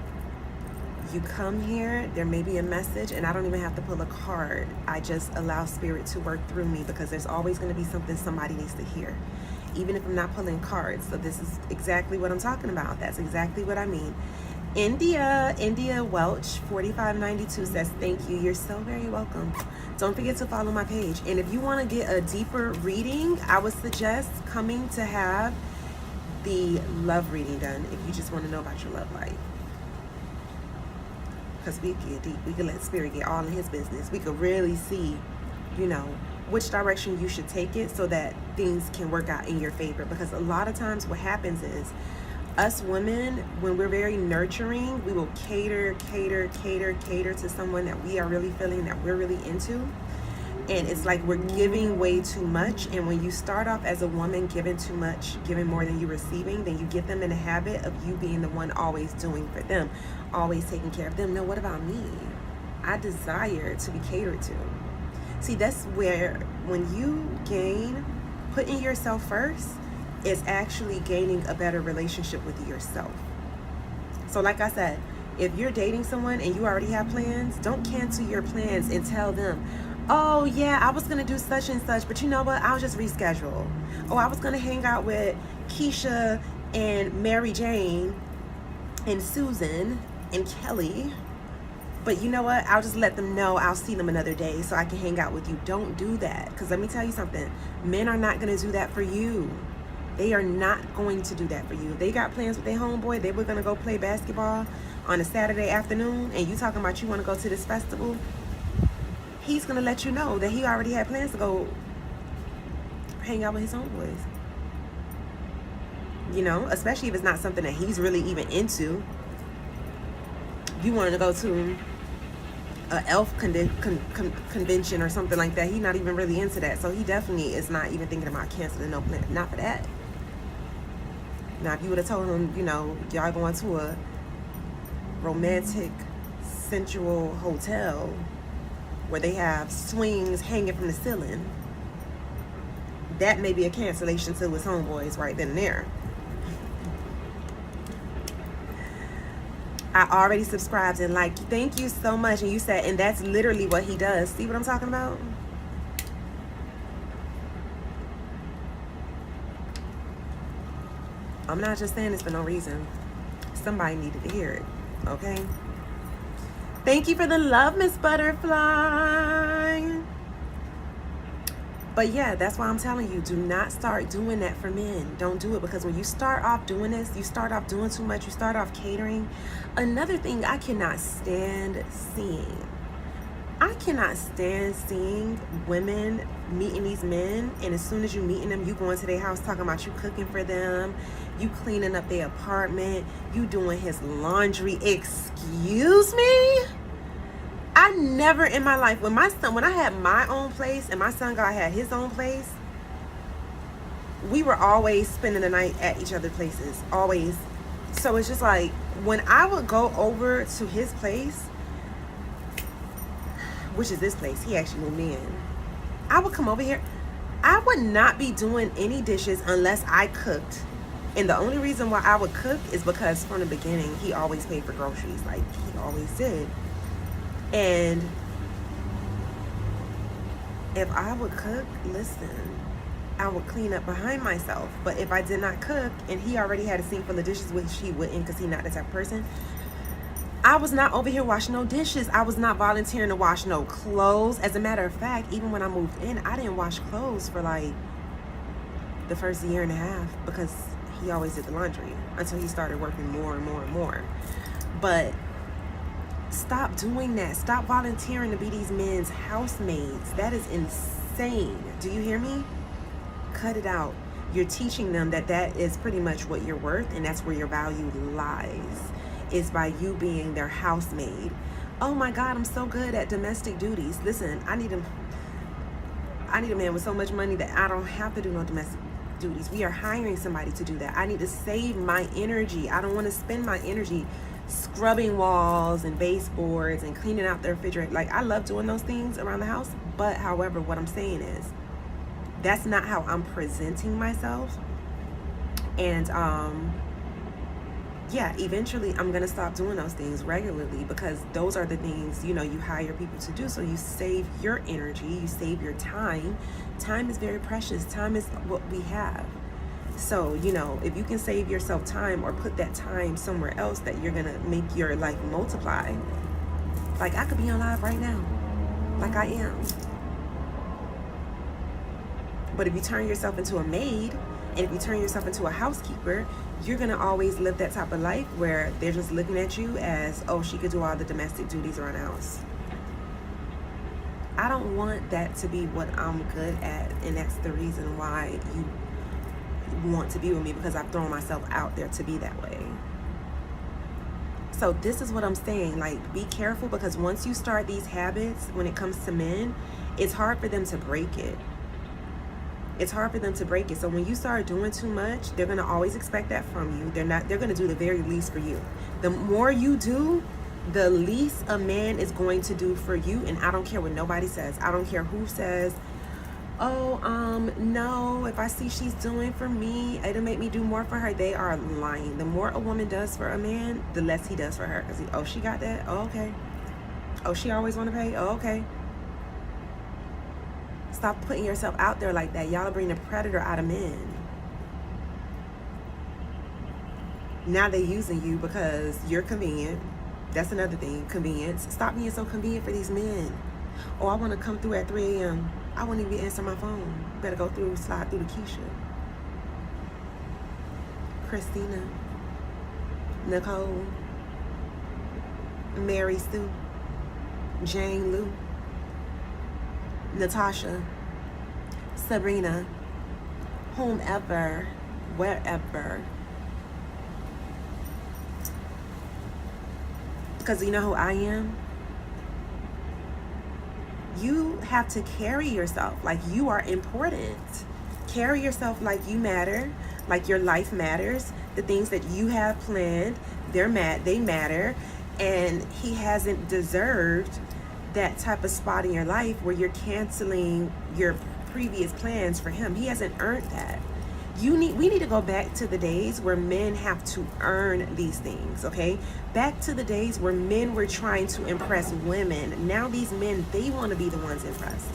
[SPEAKER 1] you come here, there may be a message, and I don't even have to pull a card. I just allow spirit to work through me because there's always going to be something somebody needs to hear, even if I'm not pulling cards. So this is exactly what I'm talking about. That's exactly what I mean. India Welch 4592 says, thank you. You're so very welcome. Don't forget to follow my page. And if you want to get a deeper reading, I would suggest coming to have the love reading done if you just want to know about your love life. Because we get deep. We can let spirit get all in his business. We could really see, you know, which direction you should take it so that things can work out in your favor. Because a lot of times what happens is, us women, when we're very nurturing, we will cater to someone that we are really feeling, that we're really into. And it's like we're giving way too much. And when you start off as a woman giving too much, giving more than you're receiving, then you get them in the habit of you being the one always doing for them, always taking care of them. No, what about me? I desire to be catered to. See, that's where when you gain putting yourself first, is actually gaining a better relationship with yourself. So like I said, if you're dating someone and you already have plans, don't cancel your plans and tell them, oh yeah, I was gonna do such and such, but you know what, I'll just reschedule. Oh, I was gonna hang out with Keisha and Mary Jane and Susan and Kelly, but you know what? I'll just let them know I'll see them another day so I can hang out with you. Don't do that. Because let me tell you something. Men are not going to do that for you. They are not going to do that for you. They got plans with their homeboy. They were going to go play basketball on a Saturday afternoon, and you talking about you want to go to this festival. He's going to let you know that he already had plans to go hang out with his homeboys. You know, especially if it's not something that he's really even into. You wanted to go to a elf convention or something like that. He's not even really into that. So he definitely is not even thinking about canceling no plan. Not for that. Now, if you would have told him, you know, y'all going to a romantic, sensual hotel where they have swings hanging from the ceiling, that may be a cancellation to his homeboys right then and there. I already subscribed and liked. Thank you so much. And you said, and that's literally what he does. See what I'm talking about? I'm not just saying this for no reason. Somebody needed to hear it. Okay? Thank you for the love, Miss Butterfly. But yeah, that's why I'm telling you, do not start doing that for men. Don't do it, because when you start off doing this, you start off doing too much, you start off catering. Another thing I cannot stand seeing. I cannot stand seeing women meeting these men, and as soon as you meeting them, you go into their house talking about you cooking for them, you cleaning up their apartment, you doing his laundry. Excuse me? I never in my life, when I had my own place and my son had his own place, we were always spending the night at each other's places, always. So it's just like, when I would go over to his place, which is this place, he actually moved in, I would come over here, I would not be doing any dishes unless I cooked. And the only reason why I would cook is because from the beginning, he always paid for groceries, like he always did. And if I would cook, listen, I would clean up behind myself. But if I did not cook and he already had a sink full of dishes, which he wouldn't because he's not the type of person, I was not over here washing no dishes. I was not volunteering to wash no clothes. As a matter of fact, even when I moved in, I didn't wash clothes for like the first year and a half because he always did the laundry until he started working more and more and more. But stop doing that. Stop volunteering to be these men's housemaids. That is insane. Do you hear me? Cut it out. You're teaching them that that is pretty much what you're worth, and that's where your value lies, is by you being their housemaid. Oh my God, I'm so good at domestic duties. Listen, I need a man with so much money that I don't have to do no domestic duties. We are hiring somebody to do that. I need to save my energy. I don't want to spend my energy scrubbing walls and baseboards and cleaning out the refrigerator. Like, I love doing those things around the house, but however, what I'm saying is that's not how I'm presenting myself. And yeah, eventually I'm gonna stop doing those things regularly, because those are the things, you know, you hire people to do. So you save your energy, you save your time. Time is very precious. Time is what we have. So, you know, if you can save yourself time or put that time somewhere else that you're gonna make your life multiply. Like, I could be on live right now, like I am. But if you turn yourself into a maid, and if you turn yourself into a housekeeper, you're gonna always live that type of life where they're just looking at you as, oh, she could do all the domestic duties around the house. I don't want that to be what I'm good at, and that's the reason why you want to be with me, because I've thrown myself out there to be that way. So this is what I'm saying, like, be careful, because once you start these habits when it comes to men, it's hard for them to break it. It's hard for them to break it. So when you start doing too much, they're gonna always expect that from you. They're gonna do the very least for you. The more you do, the least a man is going to do for you. And I don't care what nobody says. I don't care who says, oh, no, if I see she's doing for me, it'll make me do more for her. They are lying. The more a woman does for a man, the less he does for her. Because, oh, she got that? Oh, okay. Oh, she always want to pay? Oh, okay. Stop putting yourself out there like that. Y'all bring the predator out of men. Now they're using you because you're convenient. That's another thing, convenience. Stop being so convenient for these men. Oh, I want to come through at 3 a.m. I won't even answer my phone. Better go through, slide through to Keisha, Christina, Nicole, Mary Sue, Jane Lou, Natasha, Sabrina, whomever, wherever. Because you know who I am? You have to carry yourself like you are important. Carry yourself like you matter, like your life matters. The things that you have planned, they matter. And he hasn't deserved that type of spot in your life where you're canceling your previous plans for him. He hasn't earned that. We need to go back to the days where men have to earn these things, okay? Back to the days where men were trying to impress women. Now these men, they want to be the ones impressed.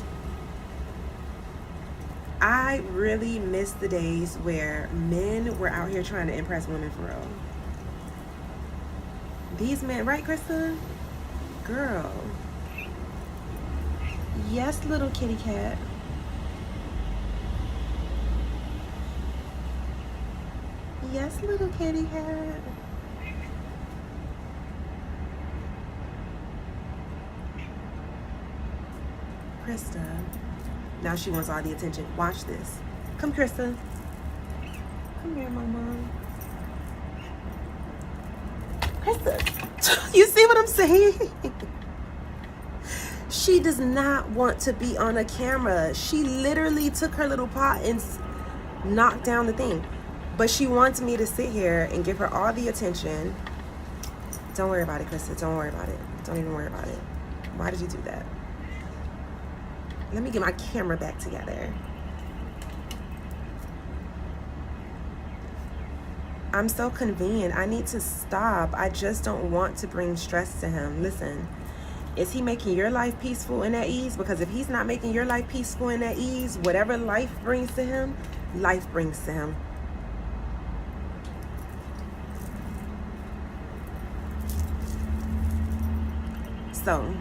[SPEAKER 1] I really miss the days where men were out here trying to impress women for real. These men, right, Krista? Girl. Yes, little kitty cat. Yes, little kitty cat. Krista. Now she wants all the attention. Watch this. Come, Krista. Come here, Mama. Krista, you see what I'm saying? She does not want to be on a camera. She literally took her little pot and knocked down the thing. But she wants me to sit here and give her all the attention. Don't worry about it, Krista. Don't worry about it. Don't even worry about it. Why did you do that? Let me get my camera back together. I'm so convenient. I need to stop. I just don't want to bring stress to him. Listen, is he making your life peaceful and at ease? Because if he's not making your life peaceful and at ease, whatever life brings to him, life brings to him. So,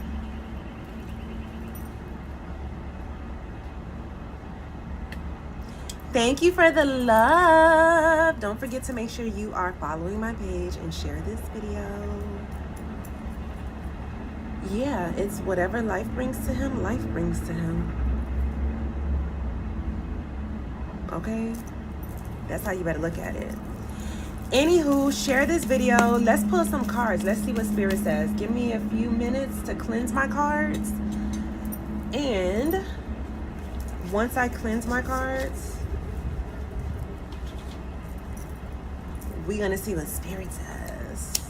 [SPEAKER 1] thank you for the love. Don't forget to make sure you are following my page and share this video. Yeah, it's whatever life brings to him, life brings to him. Okay? That's how you better look at it. Anywho, share this video. Let's pull some cards. Let's see what Spirit says. Give me a few minutes to cleanse my cards. And once I cleanse my cards, we're going to see what Spirit says.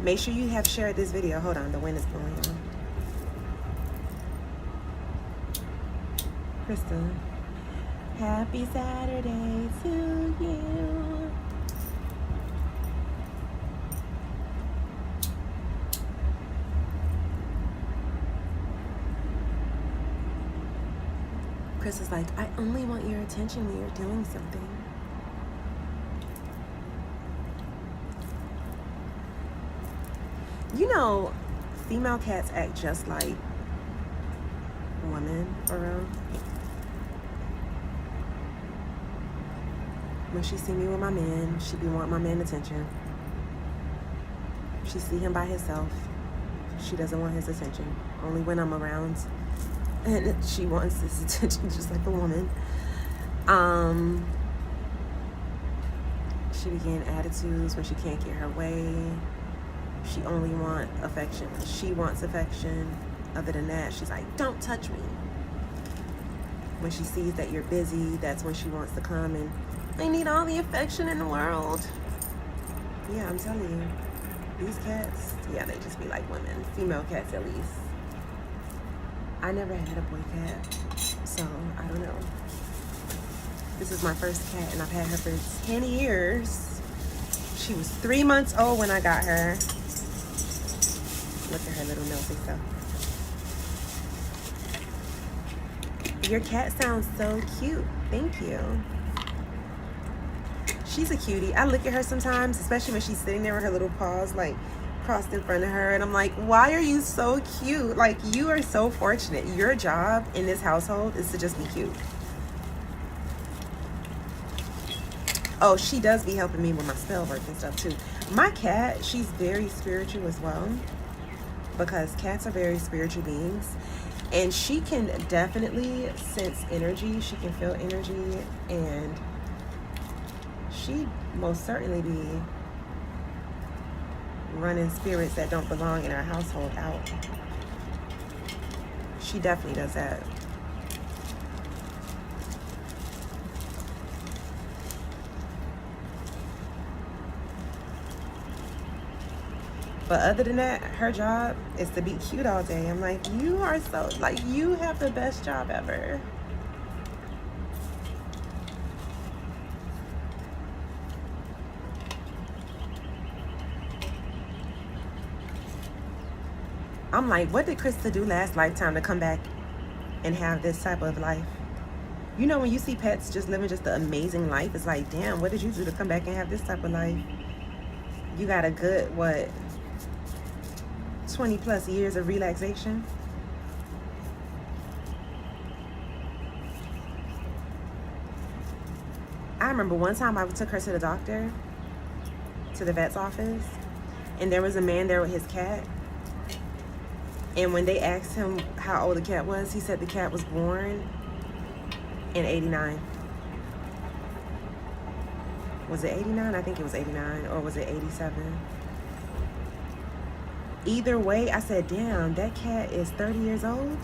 [SPEAKER 1] Make sure you have shared this video. Hold on, the wind is blowing on. Krista. Happy Saturday to you. Chris is like, I only want your attention when you're doing something. You know, female cats act just like women, for real. When she see me with my man, she be wanting my man attention. She see him by himself. She doesn't want his attention. Only when I'm around. And she wants his attention just like a woman. She begin attitudes when she can't get her way. She only wants affection. She wants affection. Other than that, she's like, don't touch me. When she sees that you're busy, that's when she wants to come and, I need all the affection in the world. Yeah, I'm telling you. These cats, yeah, they just be like women. Female cats, at least. I never had a boy cat, so I don't know. This is my first cat, and I've had her for 10 years. She was 3 months old when I got her. Look at her little nosy stuff. Your cat sounds so cute. Thank you. She's a cutie. I look at her sometimes, especially when she's sitting there with her little paws, like crossed in front of her, and I'm like, why are you so cute? Like, you are so fortunate. Your job in this household is to just be cute. Oh, she does be helping me with my spell work and stuff too. My cat, she's very spiritual as well, because cats are very spiritual beings, and she can definitely sense energy. She can feel energy, and she most certainly be running spirits that don't belong in our household out. She definitely does that. But other than that, her job is to be cute all day. I'm like, you are so, like, you have the best job ever. I'm like, what did Krista do last lifetime to come back and have this type of life? You know, when you see pets just living just an amazing life, it's like, damn, what did you do to come back and have this type of life? You got a good, what, 20 plus years of relaxation? I remember one time I took her to the doctor, to the vet's office, and there was a man there with his cat. And when they asked him how old the cat was, he said the cat was born in 89. Was it 89? I think it was 89. Or was it 87? Either way, I said, damn, that cat is 30 years old.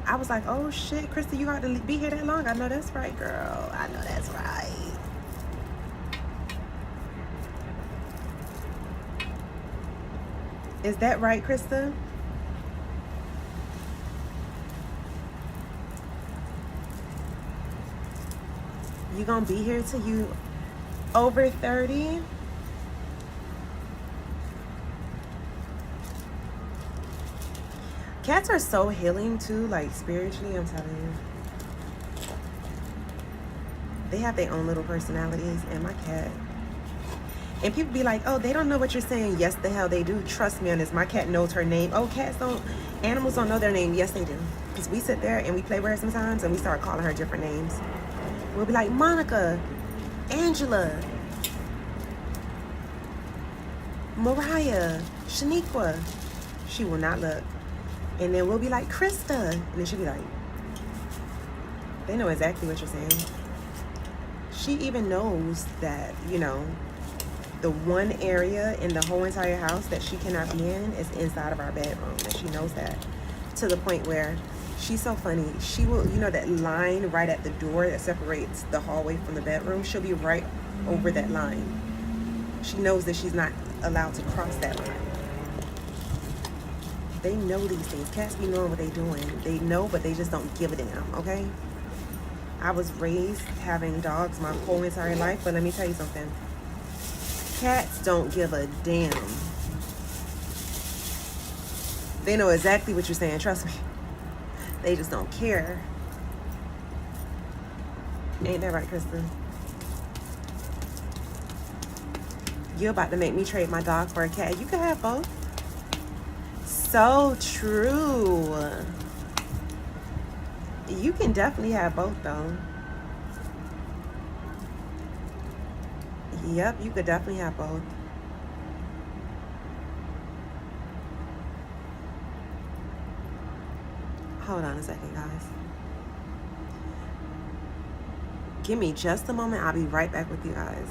[SPEAKER 1] I was like, oh shit, Krista, you got to be here that long? I know that's right, girl. I know that's right. Is that right, Krista? You gonna be here till you over 30? Cats are so healing too, like spiritually, I'm telling you. They have their own little personalities, and my cat. And people be like, oh, they don't know what you're saying. Yes, the hell they do. Trust me on this. My cat knows her name. Oh, animals don't know their name. Yes, they do. Because we sit there and we play with her sometimes, and we start calling her different names. We'll be like, Monica, Angela, Mariah, Shaniqua. She will not look. And then we'll be like, Krista. And then she'll be like, they know exactly what you're saying. She even knows that, you know, the one area in the whole entire house that she cannot be in is inside of our bedroom. And she knows that, to the point where she's so funny. She will, you know, that line right at the door that separates the hallway from the bedroom, she'll be right over that line. She knows that she's not allowed to cross that line. They know these things. Cats be knowing what they doing. They know, but they just don't give a damn, okay? I was raised having dogs my whole entire life, but let me tell you something. Cats don't give a damn. They know exactly what you're saying, trust me. They just don't care. Ain't that right, Kristen? You're about to make me trade my dog for a cat. You can have both. So true. You can definitely have both, though. Yep, you could definitely have both. Hold on a second, guys. Give me just a moment. I'll be right back with you guys.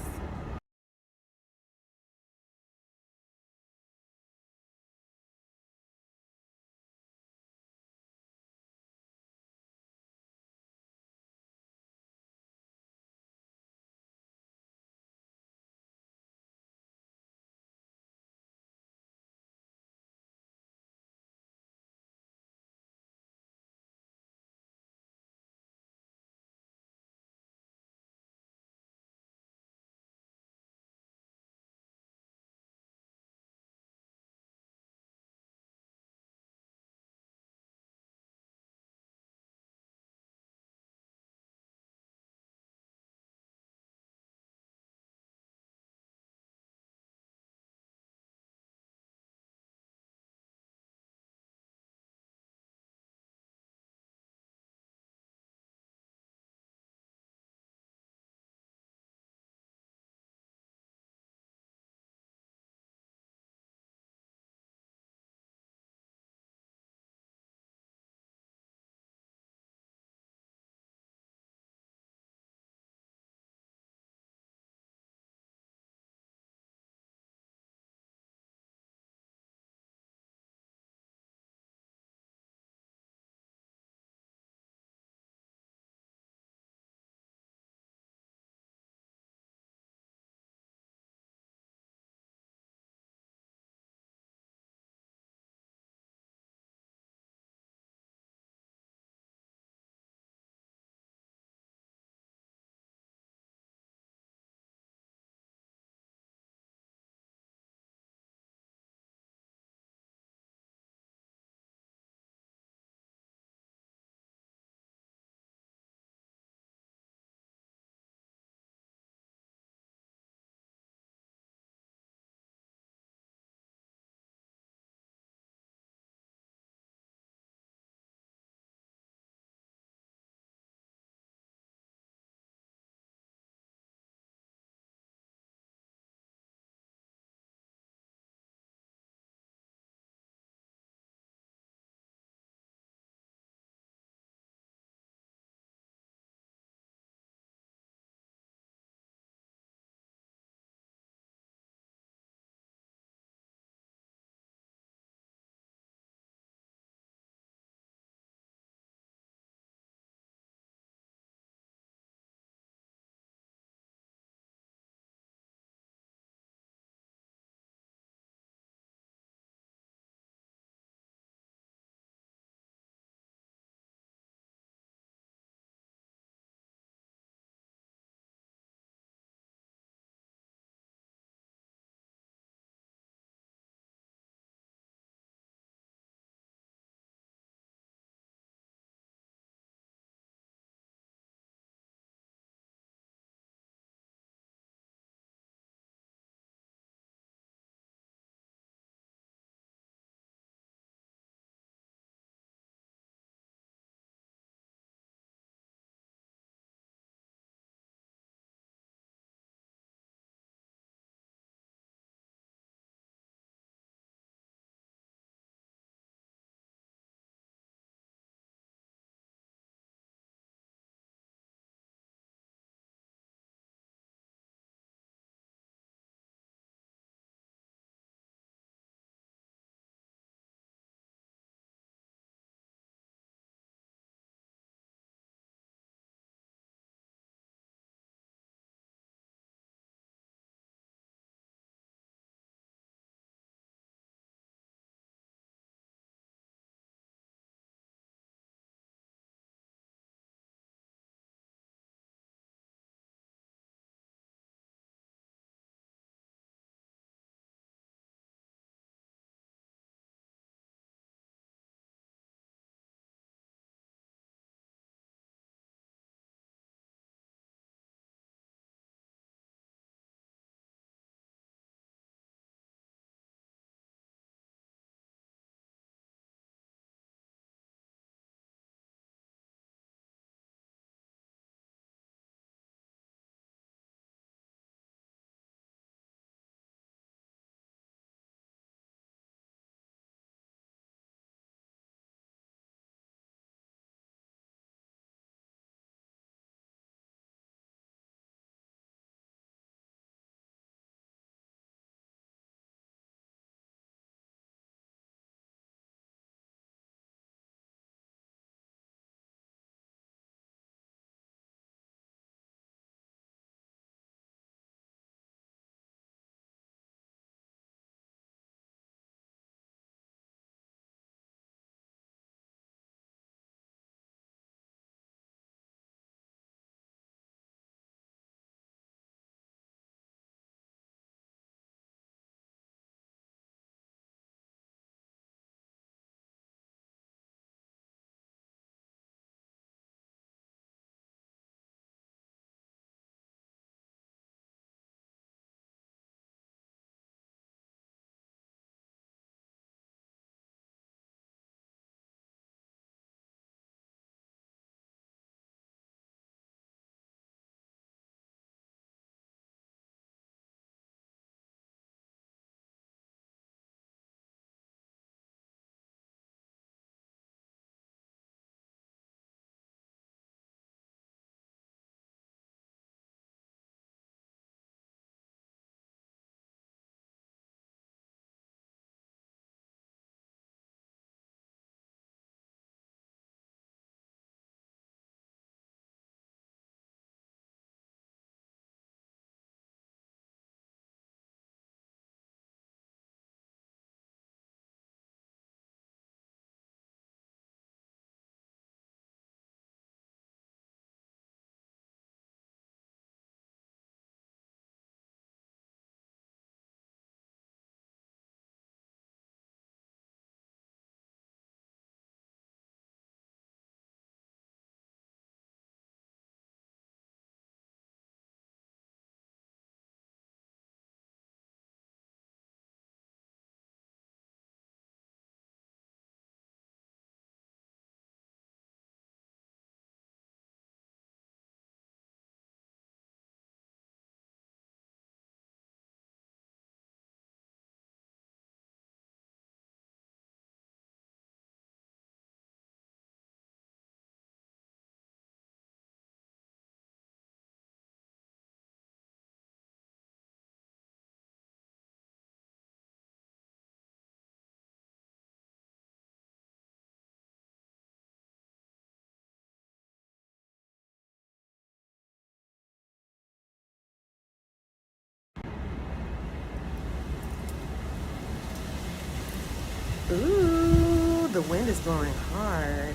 [SPEAKER 1] Ooh, the wind is blowing hard.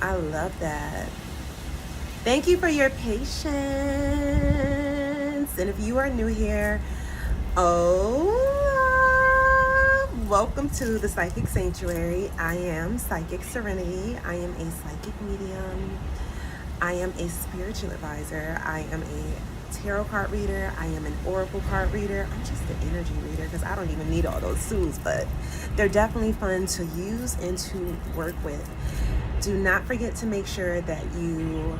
[SPEAKER 1] I love that. Thank you for your patience. And if you are new here, welcome to the Psychic Sanctuary. I am Psychic Serenity. I am a psychic medium. I am a spiritual advisor. I am a tarot card reader. I am an oracle card reader. I'm just an energy reader because I don't even need all those tools, but they're definitely fun to use and to work with. Do not forget to make sure that you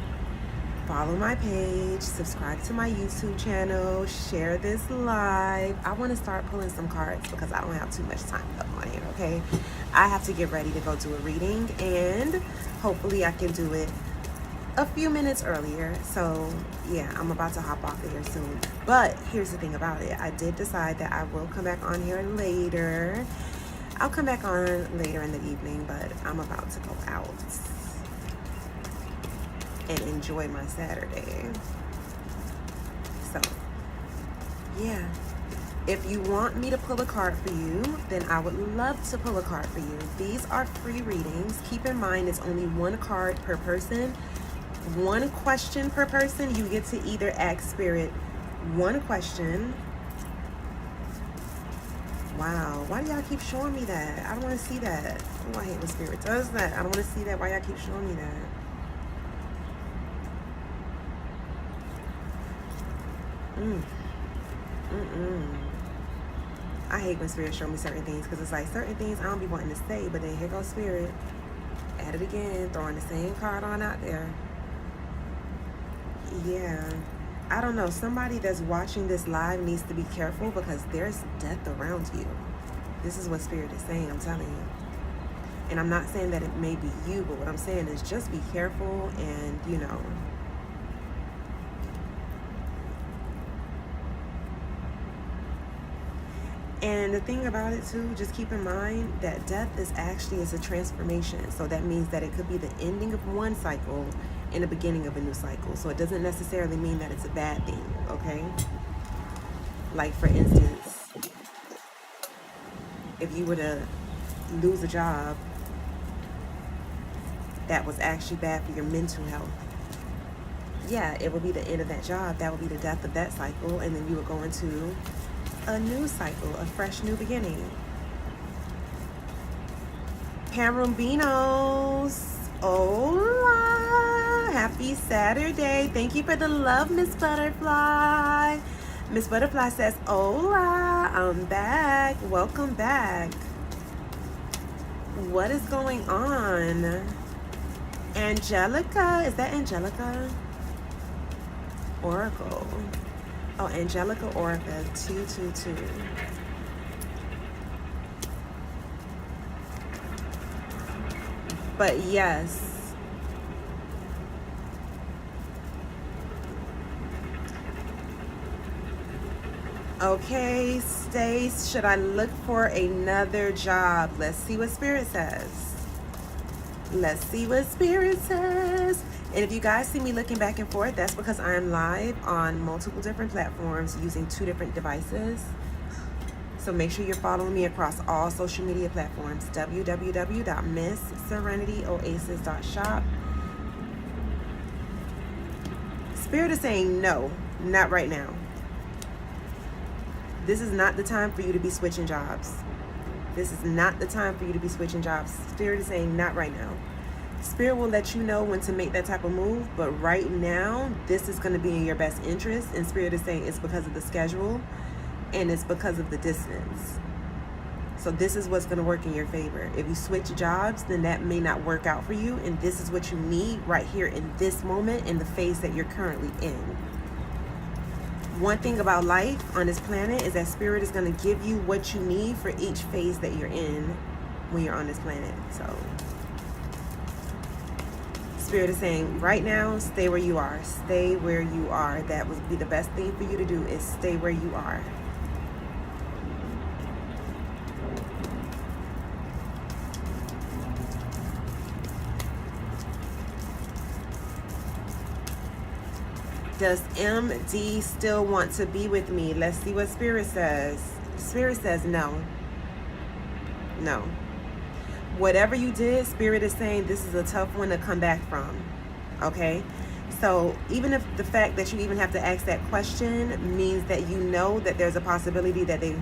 [SPEAKER 1] follow my page, subscribe to my YouTube channel, share this live. I want to start pulling some cards because I don't have too much time up on here, okay? I have to get ready to go do a reading, and hopefully I can do it a few minutes earlier. So yeah, I'm about to hop off of here soon. But here's the thing about it. I did decide that I will come back on here later. I'll come back on later in the evening, but I'm about to go out and enjoy my Saturday. So yeah, if you want me to pull a card for you, then I would love to pull a card for you. These are free readings. Keep in mind it's only one card per person, one question per person. You get to either ask Spirit one question. Wow, why do y'all keep showing me that? I don't want to see that. Oh, I hate when Spirit does that. I don't want to see that. Why y'all keep showing me that? I hate when Spirit show me certain things because it's like certain things I don't be wanting to say, but then here goes Spirit at it again, throwing the same card on out there. Yeah, I don't know. Somebody that's watching this live needs to be careful because there's death around you. This is what Spirit is saying, I'm telling you. And I'm not saying that it may be you, but what I'm saying is just be careful and, you know. And the thing about it too, just keep in mind that death is a transformation. So that means that it could be the ending of one cycle and the beginning of a new cycle. So it doesn't necessarily mean that it's a bad thing, okay? Like for instance, if you were to lose a job that was actually bad for your mental health, yeah, it would be the end of that job. That would be the death of that cycle, and then you would go into a new cycle, a fresh new beginning. Parumbinos, hola, happy Saturday. Thank you for the love, Miss Butterfly. Miss Butterfly says, hola, I'm back. Welcome back. What is going on? Angelica, is that Angelica? Oracle. Oh, Angelica Orica 222. But yes. Okay, Stace, should I look for another job? Let's see what Spirit says. Let's see what Spirit says. And if you guys see me looking back and forth, that's because I'm live on multiple different platforms using 2 different devices. So make sure you're following me across all social media platforms. www.MissSerenityOasis.shop. Spirit is saying no, not right now. This is not the time for you to be switching jobs. This is not the time for you to be switching jobs. Spirit is saying not right now. Spirit will let you know when to make that type of move, but right now, this is going to be in your best interest. And Spirit is saying it's because of the schedule and it's because of the distance. So this is what's going to work in your favor. If you switch jobs, then that may not work out for you. And this is what you need right here in this moment, in the phase that you're currently in. One thing about life on this planet is that Spirit is going to give you what you need for each phase that you're in when you're on this planet. So Spirit is saying right now, stay where you are. Stay where you are. That would be the best thing for you to do, is stay where you are. Does MD still want to be with me? Let's see what Spirit says. Spirit says no. No. Whatever you did, Spirit is saying this is a tough one to come back from. Okay? So even if the fact that you even have to ask that question means that you know that there's a possibility that they...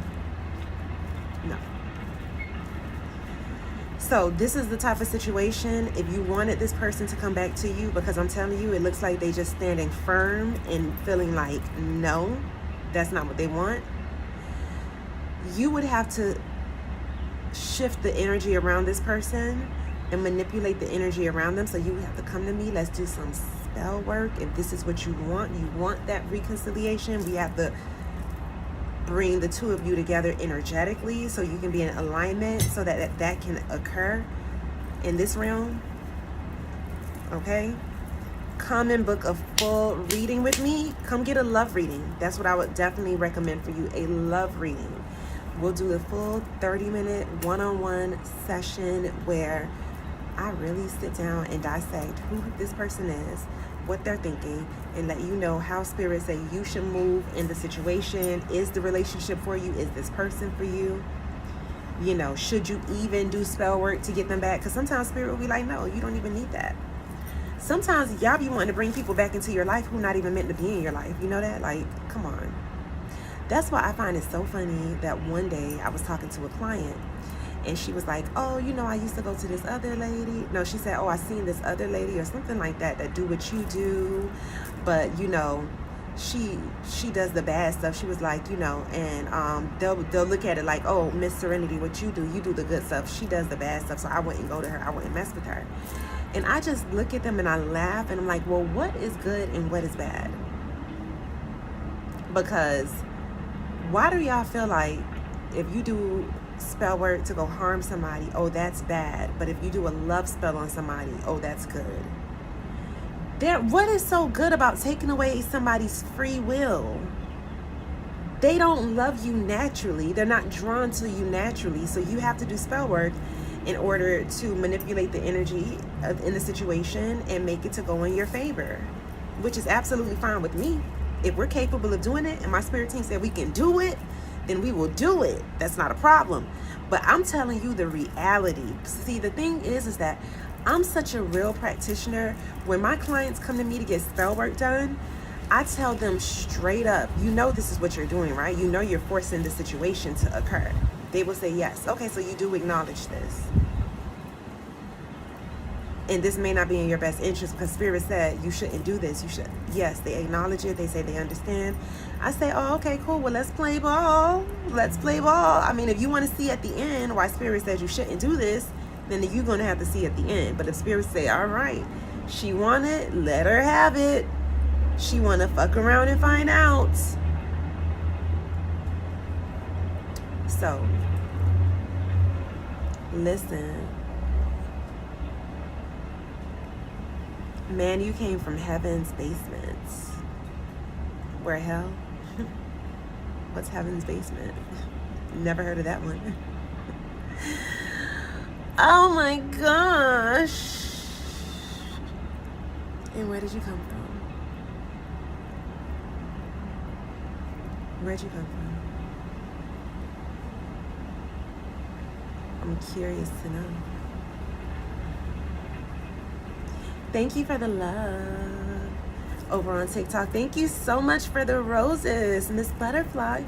[SPEAKER 1] No. So this is the type of situation, if you wanted this person to come back to you, because I'm telling you, it looks like they just standing firm and feeling like, no, that's not what they want. You would have to shift the energy around this person and manipulate the energy around them. So you would have to come to me. Let's do some spell work. If this is what you want that reconciliation, we have to bring the two of you together energetically so you can be in alignment so that can occur in this realm. Okay? Come and book a full reading with me. Come get a love reading. That's what I would definitely recommend for you, a love reading. We'll do a full 30-minute one-on-one session where I really sit down and dissect who this person is, what they're thinking, and let you know how Spirit say you should move in the situation. Is the relationship for you? Is this person for you? You know, should you even do spell work to get them back? Because sometimes Spirit will be like, no, you don't even need that. Sometimes y'all be wanting to bring people back into your life who not even meant to be in your life. You know that? Like, come on. That's why I find it so funny that one day I was talking to a client and she was like, oh, you know, I used to go to this other lady. No, she said, oh, I seen this other lady or something like that do what you do. But, you know, she does the bad stuff. She was like, you know, and they'll look at it like, oh, Miss Serenity, what you do the good stuff. She does the bad stuff. So I wouldn't go to her. I wouldn't mess with her. And I just look at them and I laugh and I'm like, well, what is good and what is bad? Because why do y'all feel like if you do spell work to go harm somebody, oh, that's bad. But if you do a love spell on somebody, oh, that's good. What is so good about taking away somebody's free will? They don't love you naturally. They're not drawn to you naturally. So you have to do spell work in order to manipulate the energy in the situation and make it to go in your favor, which is absolutely fine with me. If we're capable of doing it and my spirit team said we can do it, then we will do it. That's not a problem. But I'm telling you the reality. See, the thing is that I'm such a real practitioner. When my clients come to me to get spell work done, I tell them straight up, you know this is what you're doing, right? You know you're forcing the situation to occur. They will say yes. Okay, so you do acknowledge this. And this may not be in your best interest because Spirit said you shouldn't do this. You should. Yes, they acknowledge it. They say they understand. I say, oh, okay, cool. Well, let's play ball. Let's play ball. I mean, if you want to see at the end why Spirit says you shouldn't do this, then you're going to have to see at the end. But if Spirit say, all right, she want it, let her have it. She want to fuck around and find out. So, listen. Man, you came from heaven's basement. Where hell? What's heaven's basement? Never heard of that one. Oh my gosh. And where did you come from? Where'd you come from? I'm curious to know. Thank you for the love over on TikTok. Thank you so much for the roses, Miss Butterfly.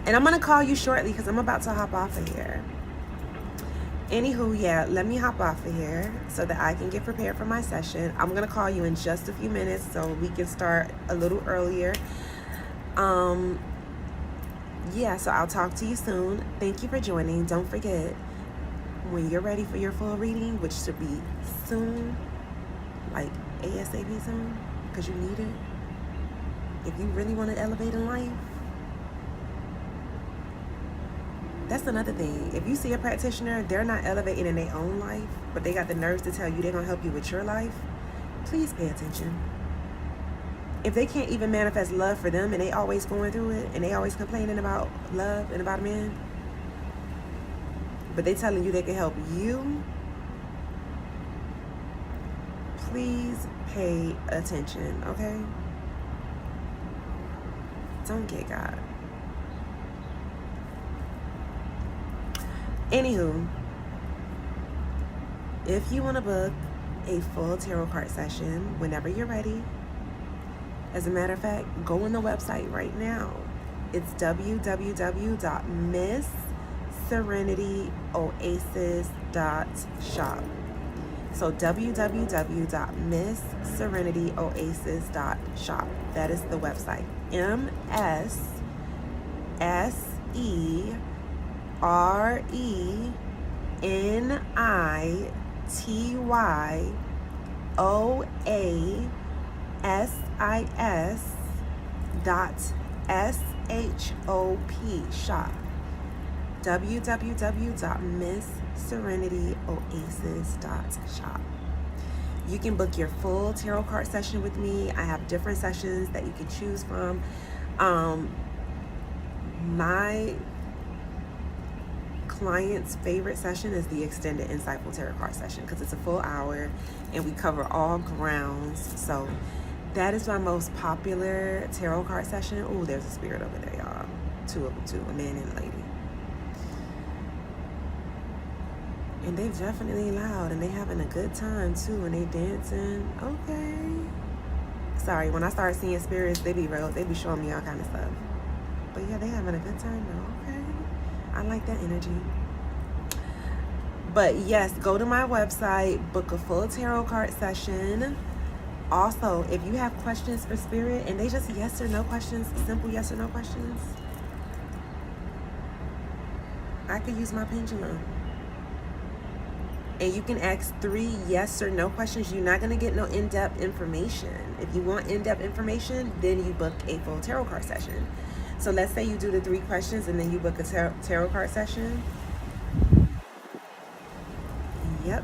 [SPEAKER 1] And I'm going to call you shortly because I'm about to hop off of here. Anywho, yeah, let me hop off of here so that I can get prepared for my session. I'm going to call you in just a few minutes so we can start a little earlier. Yeah, so I'll talk to you soon. Thank you for joining. Don't forget, when you're ready for your full reading, which should be soon, like ASAP soon, because you need it. If you really want to elevate in life, that's another thing. If you see a practitioner, they're not elevating in their own life, but they got the nerves to tell you they're going to help you with your life, please pay attention. If they can't even manifest love for them and they always going through it and they always complaining about love and about a man, but they telling you they can help you, please pay attention, okay? Don't get God. Anywho, if you want to book a full tarot card session whenever you're ready, as a matter of fact, go on the website right now. It's www.MissSerenityOasis.shop. So www.MissSerenityOasis.shop. That is the website. MissSerenityOasis.shop. www.MissSerenityOasis.shop. You can book your full tarot card session with me. I have different sessions that you can choose from. My client's favorite session is the extended insightful tarot card session because it's a full hour and we cover all grounds. So that is my most popular tarot card session. Oh, there's a spirit over there, y'all. Two of them, too, a man and a lady. And they definitely loud, and they having a good time too, and they dancing. Okay. Sorry, when I start seeing spirits, they be showing me all kind of stuff. But yeah, they having a good time though. Okay. I like that energy. But yes, go to my website, book a full tarot card session. Also, if you have questions for spirit and they just yes or no questions, simple yes or no questions, I could use my pendulum. And you can ask 3 yes or no questions. You're not going to get no in-depth information. If you want in-depth information, then you book a full tarot card session. So let's say you do the 3 questions and then you book a tarot card session. Yep.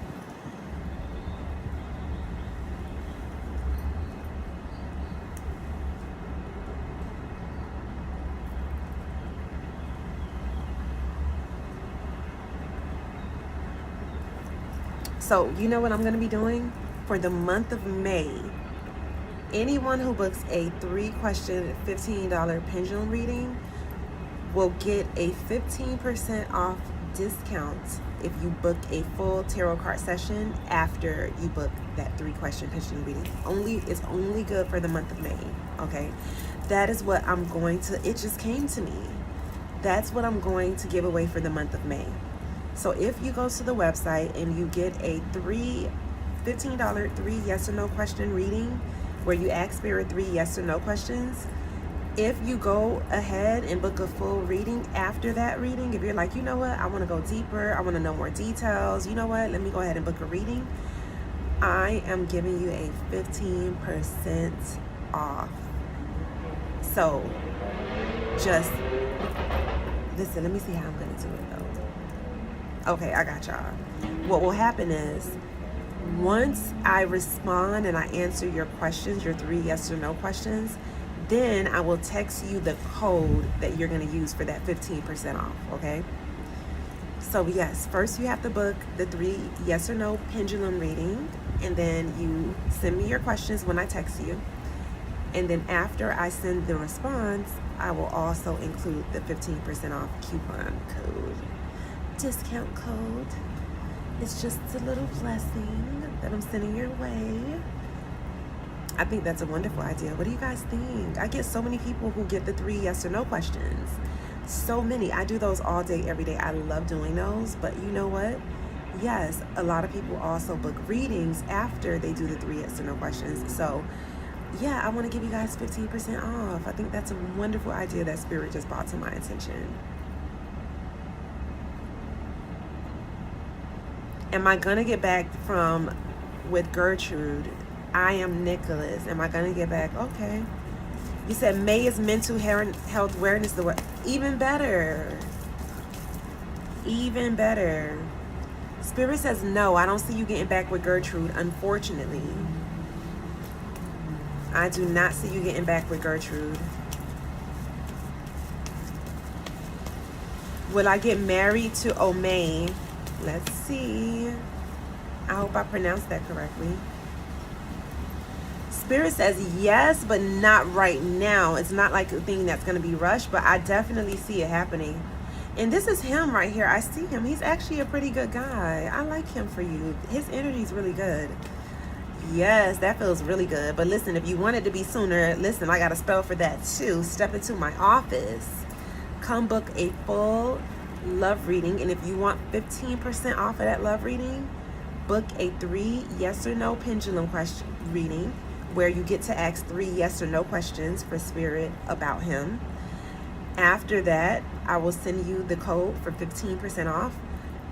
[SPEAKER 1] So you know what I'm going to be doing for the month of May? Anyone who books a 3-question, $15 pendulum reading will get a 15% off discount if you book a full tarot card session after you book that 3-question pendulum reading. It's only good for the month of May, okay? That is what I'm going to, it just came to me. That's what I'm going to give away for the month of May. So if you go to the website and you get a $15 3 yes or no question reading where you ask spirit 3 yes or no questions, if you go ahead and book a full reading after that reading, if you're like, you know what, I want to go deeper, I want to know more details, you know what, let me go ahead and book a reading, I am giving you a 15% off. So just listen, let me see how I'm going to do it though. Okay, I got y'all. What will happen is once I respond and I answer your questions, your 3 yes or no questions, then I will text you the code that you're going to use for that 15% off, okay? So yes, first you have to book the 3 yes or no pendulum reading, and then you send me your questions when I text you. And then after I send the response, I will also include the 15% off coupon code. Discount code. It's just a little blessing that I'm sending your way. I think that's a wonderful idea. What do you guys think? I get so many people who get the 3 yes or no questions. So many. I do those all day, every day. I love doing those. But you know what? Yes, a lot of people also book readings after they do the 3 yes or no questions. So yeah, I want to give you guys 15% off. I think that's a wonderful idea that Spirit just brought to my attention. Am I going to get back with Gertrude? I am Nicholas. Am I going to get back? Okay. You said May is mental health awareness. Even better. Even better. Spirit says no. I don't see you getting back with Gertrude, unfortunately. I do not see you getting back with Gertrude. Will I get married to Omay? Let's see. I hope I pronounced that correctly. Spirit says yes, but not right now. It's not like a thing that's going to be rushed, but I definitely see it happening. And this is him right here. I see him. He's actually a pretty good guy. I like him for you. His energy is really good. Yes, that feels really good. But listen, if you want it to be sooner, listen, I got a spell for that too. Step into my office. Come book a full love reading. And if you want 15% off of that love reading, book a 3 yes or no pendulum question reading where you get to ask 3 yes or no questions for spirit about him. After that, I will send you the code for 15% off.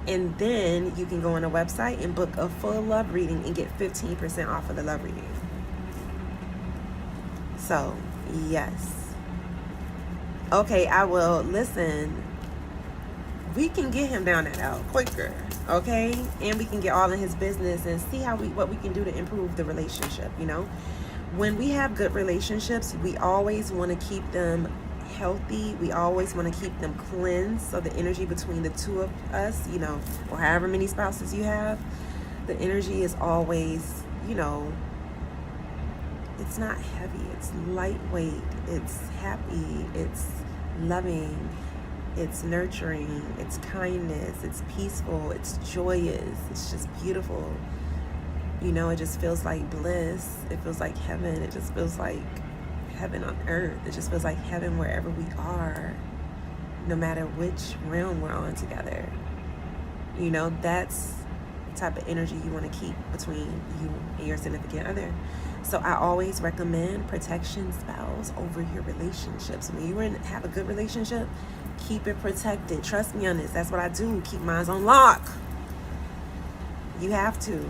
[SPEAKER 1] And then you can go on the website and book a full love reading and get 15% off of the love reading. So, yes. Okay, I will. Listen, we can get him down that out quicker, okay? And we can get all in his business and see what we can do to improve the relationship, you know? When we have good relationships, we always want to keep them healthy. We always want to keep them cleansed, so the energy between the two of us, you know, or however many spouses you have, the energy is always, you know, it's not heavy, it's lightweight, it's happy, it's loving, it's nurturing, it's kindness, it's peaceful, it's joyous, it's just beautiful. You know, it just feels like bliss. It feels like heaven. It just feels like heaven on earth. It just feels like heaven wherever we are, no matter which realm we're on together. You know, that's the type of energy you want to keep between you and your significant other. So I always recommend protection spells over your relationships. When you have a good relationship, keep it protected. Trust me on this. That's what I do. Keep mine on lock. You have to.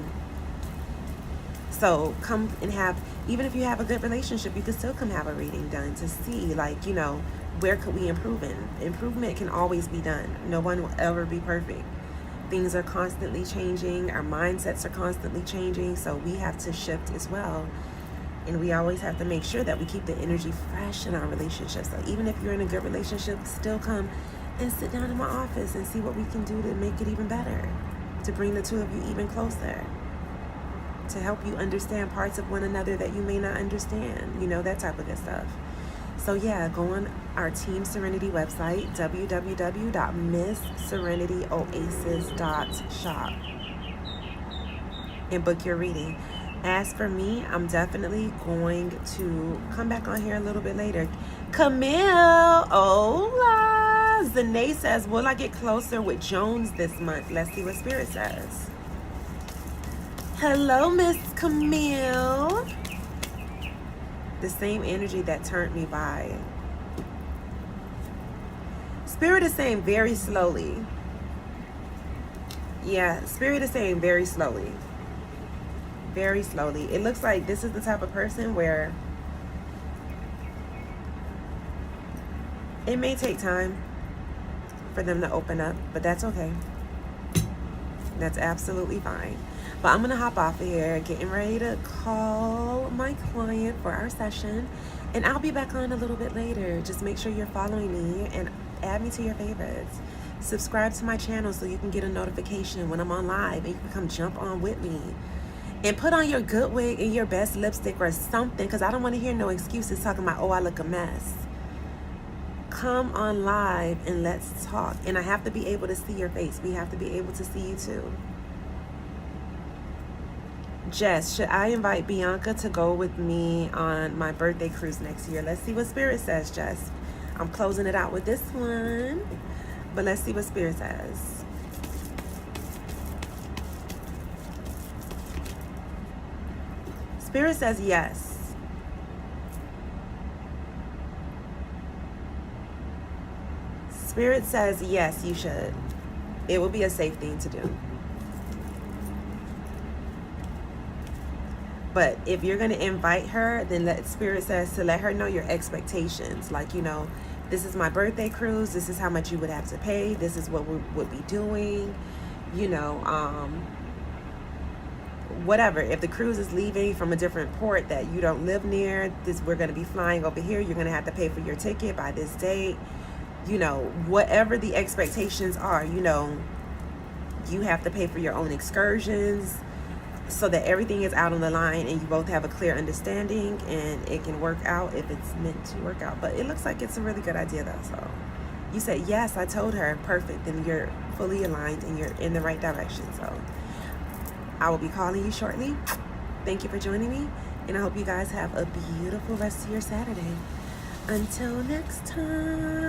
[SPEAKER 1] So come and have, even if you have a good relationship, you can still come have a reading done to see, like, you know, where could we improve in? Improvement can always be done. No one will ever be perfect. Things are constantly changing. Our mindsets are constantly changing. So we have to shift as well. And we always have to make sure that we keep the energy fresh in our relationships. So even if you're in a good relationship, still come and sit down in my office and see what we can do to make it even better, to bring the two of you even closer, to help you understand parts of one another that you may not understand, you know, that type of good stuff. So yeah, go on our Team Serenity website, www.missserenityoasis.shop, and book your reading. As for me, I'm definitely going to come back on here a little bit later. Camille, hola. Zanae says, will I get closer with Jones this month? Let's see what Spirit says. Hello, Miss Camille. The same energy that turned me by. Spirit is saying very slowly. Yeah, Spirit is saying very slowly. Very slowly. It looks like this is the type of person where it may take time for them to open up, but that's okay. That's absolutely fine. But I'm going to hop off of here, getting ready to call my client for our session. And I'll be back on a little bit later. Just make sure you're following me and add me to your favorites. Subscribe to my channel so you can get a notification when I'm on live and you can come jump on with me. And put on your good wig and your best lipstick or something, because I don't want to hear no excuses talking about, oh, I look a mess. Come on live and let's talk. And I have to be able to see your face. We have to be able to see you too. Jess, should I invite Bianca to go with me on my birthday cruise next year? Let's see what Spirit says, Jess. I'm closing it out with this one, but let's see what Spirit says. Spirit says yes. Spirit says yes, you should. It will be a safe thing to do. But if you're going to invite her, then Spirit says to let her know your expectations. Like, you know, this is my birthday cruise. This is how much you would have to pay. This is what we would be doing. You know, whatever. If the cruise is leaving from a different port that you don't live near, we're going to be flying over here. You're going to have to pay for your ticket by this date. You know, whatever the expectations are, you know, you have to pay for your own excursions, so that everything is out on the line and you both have a clear understanding and it can work out if it's meant to work out. But it looks like it's a really good idea though. So You said, yes, I told her. Perfect. Then you're fully aligned and you're in the right direction. So I will be calling you shortly. Thank you for joining me. And I hope you guys have a beautiful rest of your Saturday. Until next time.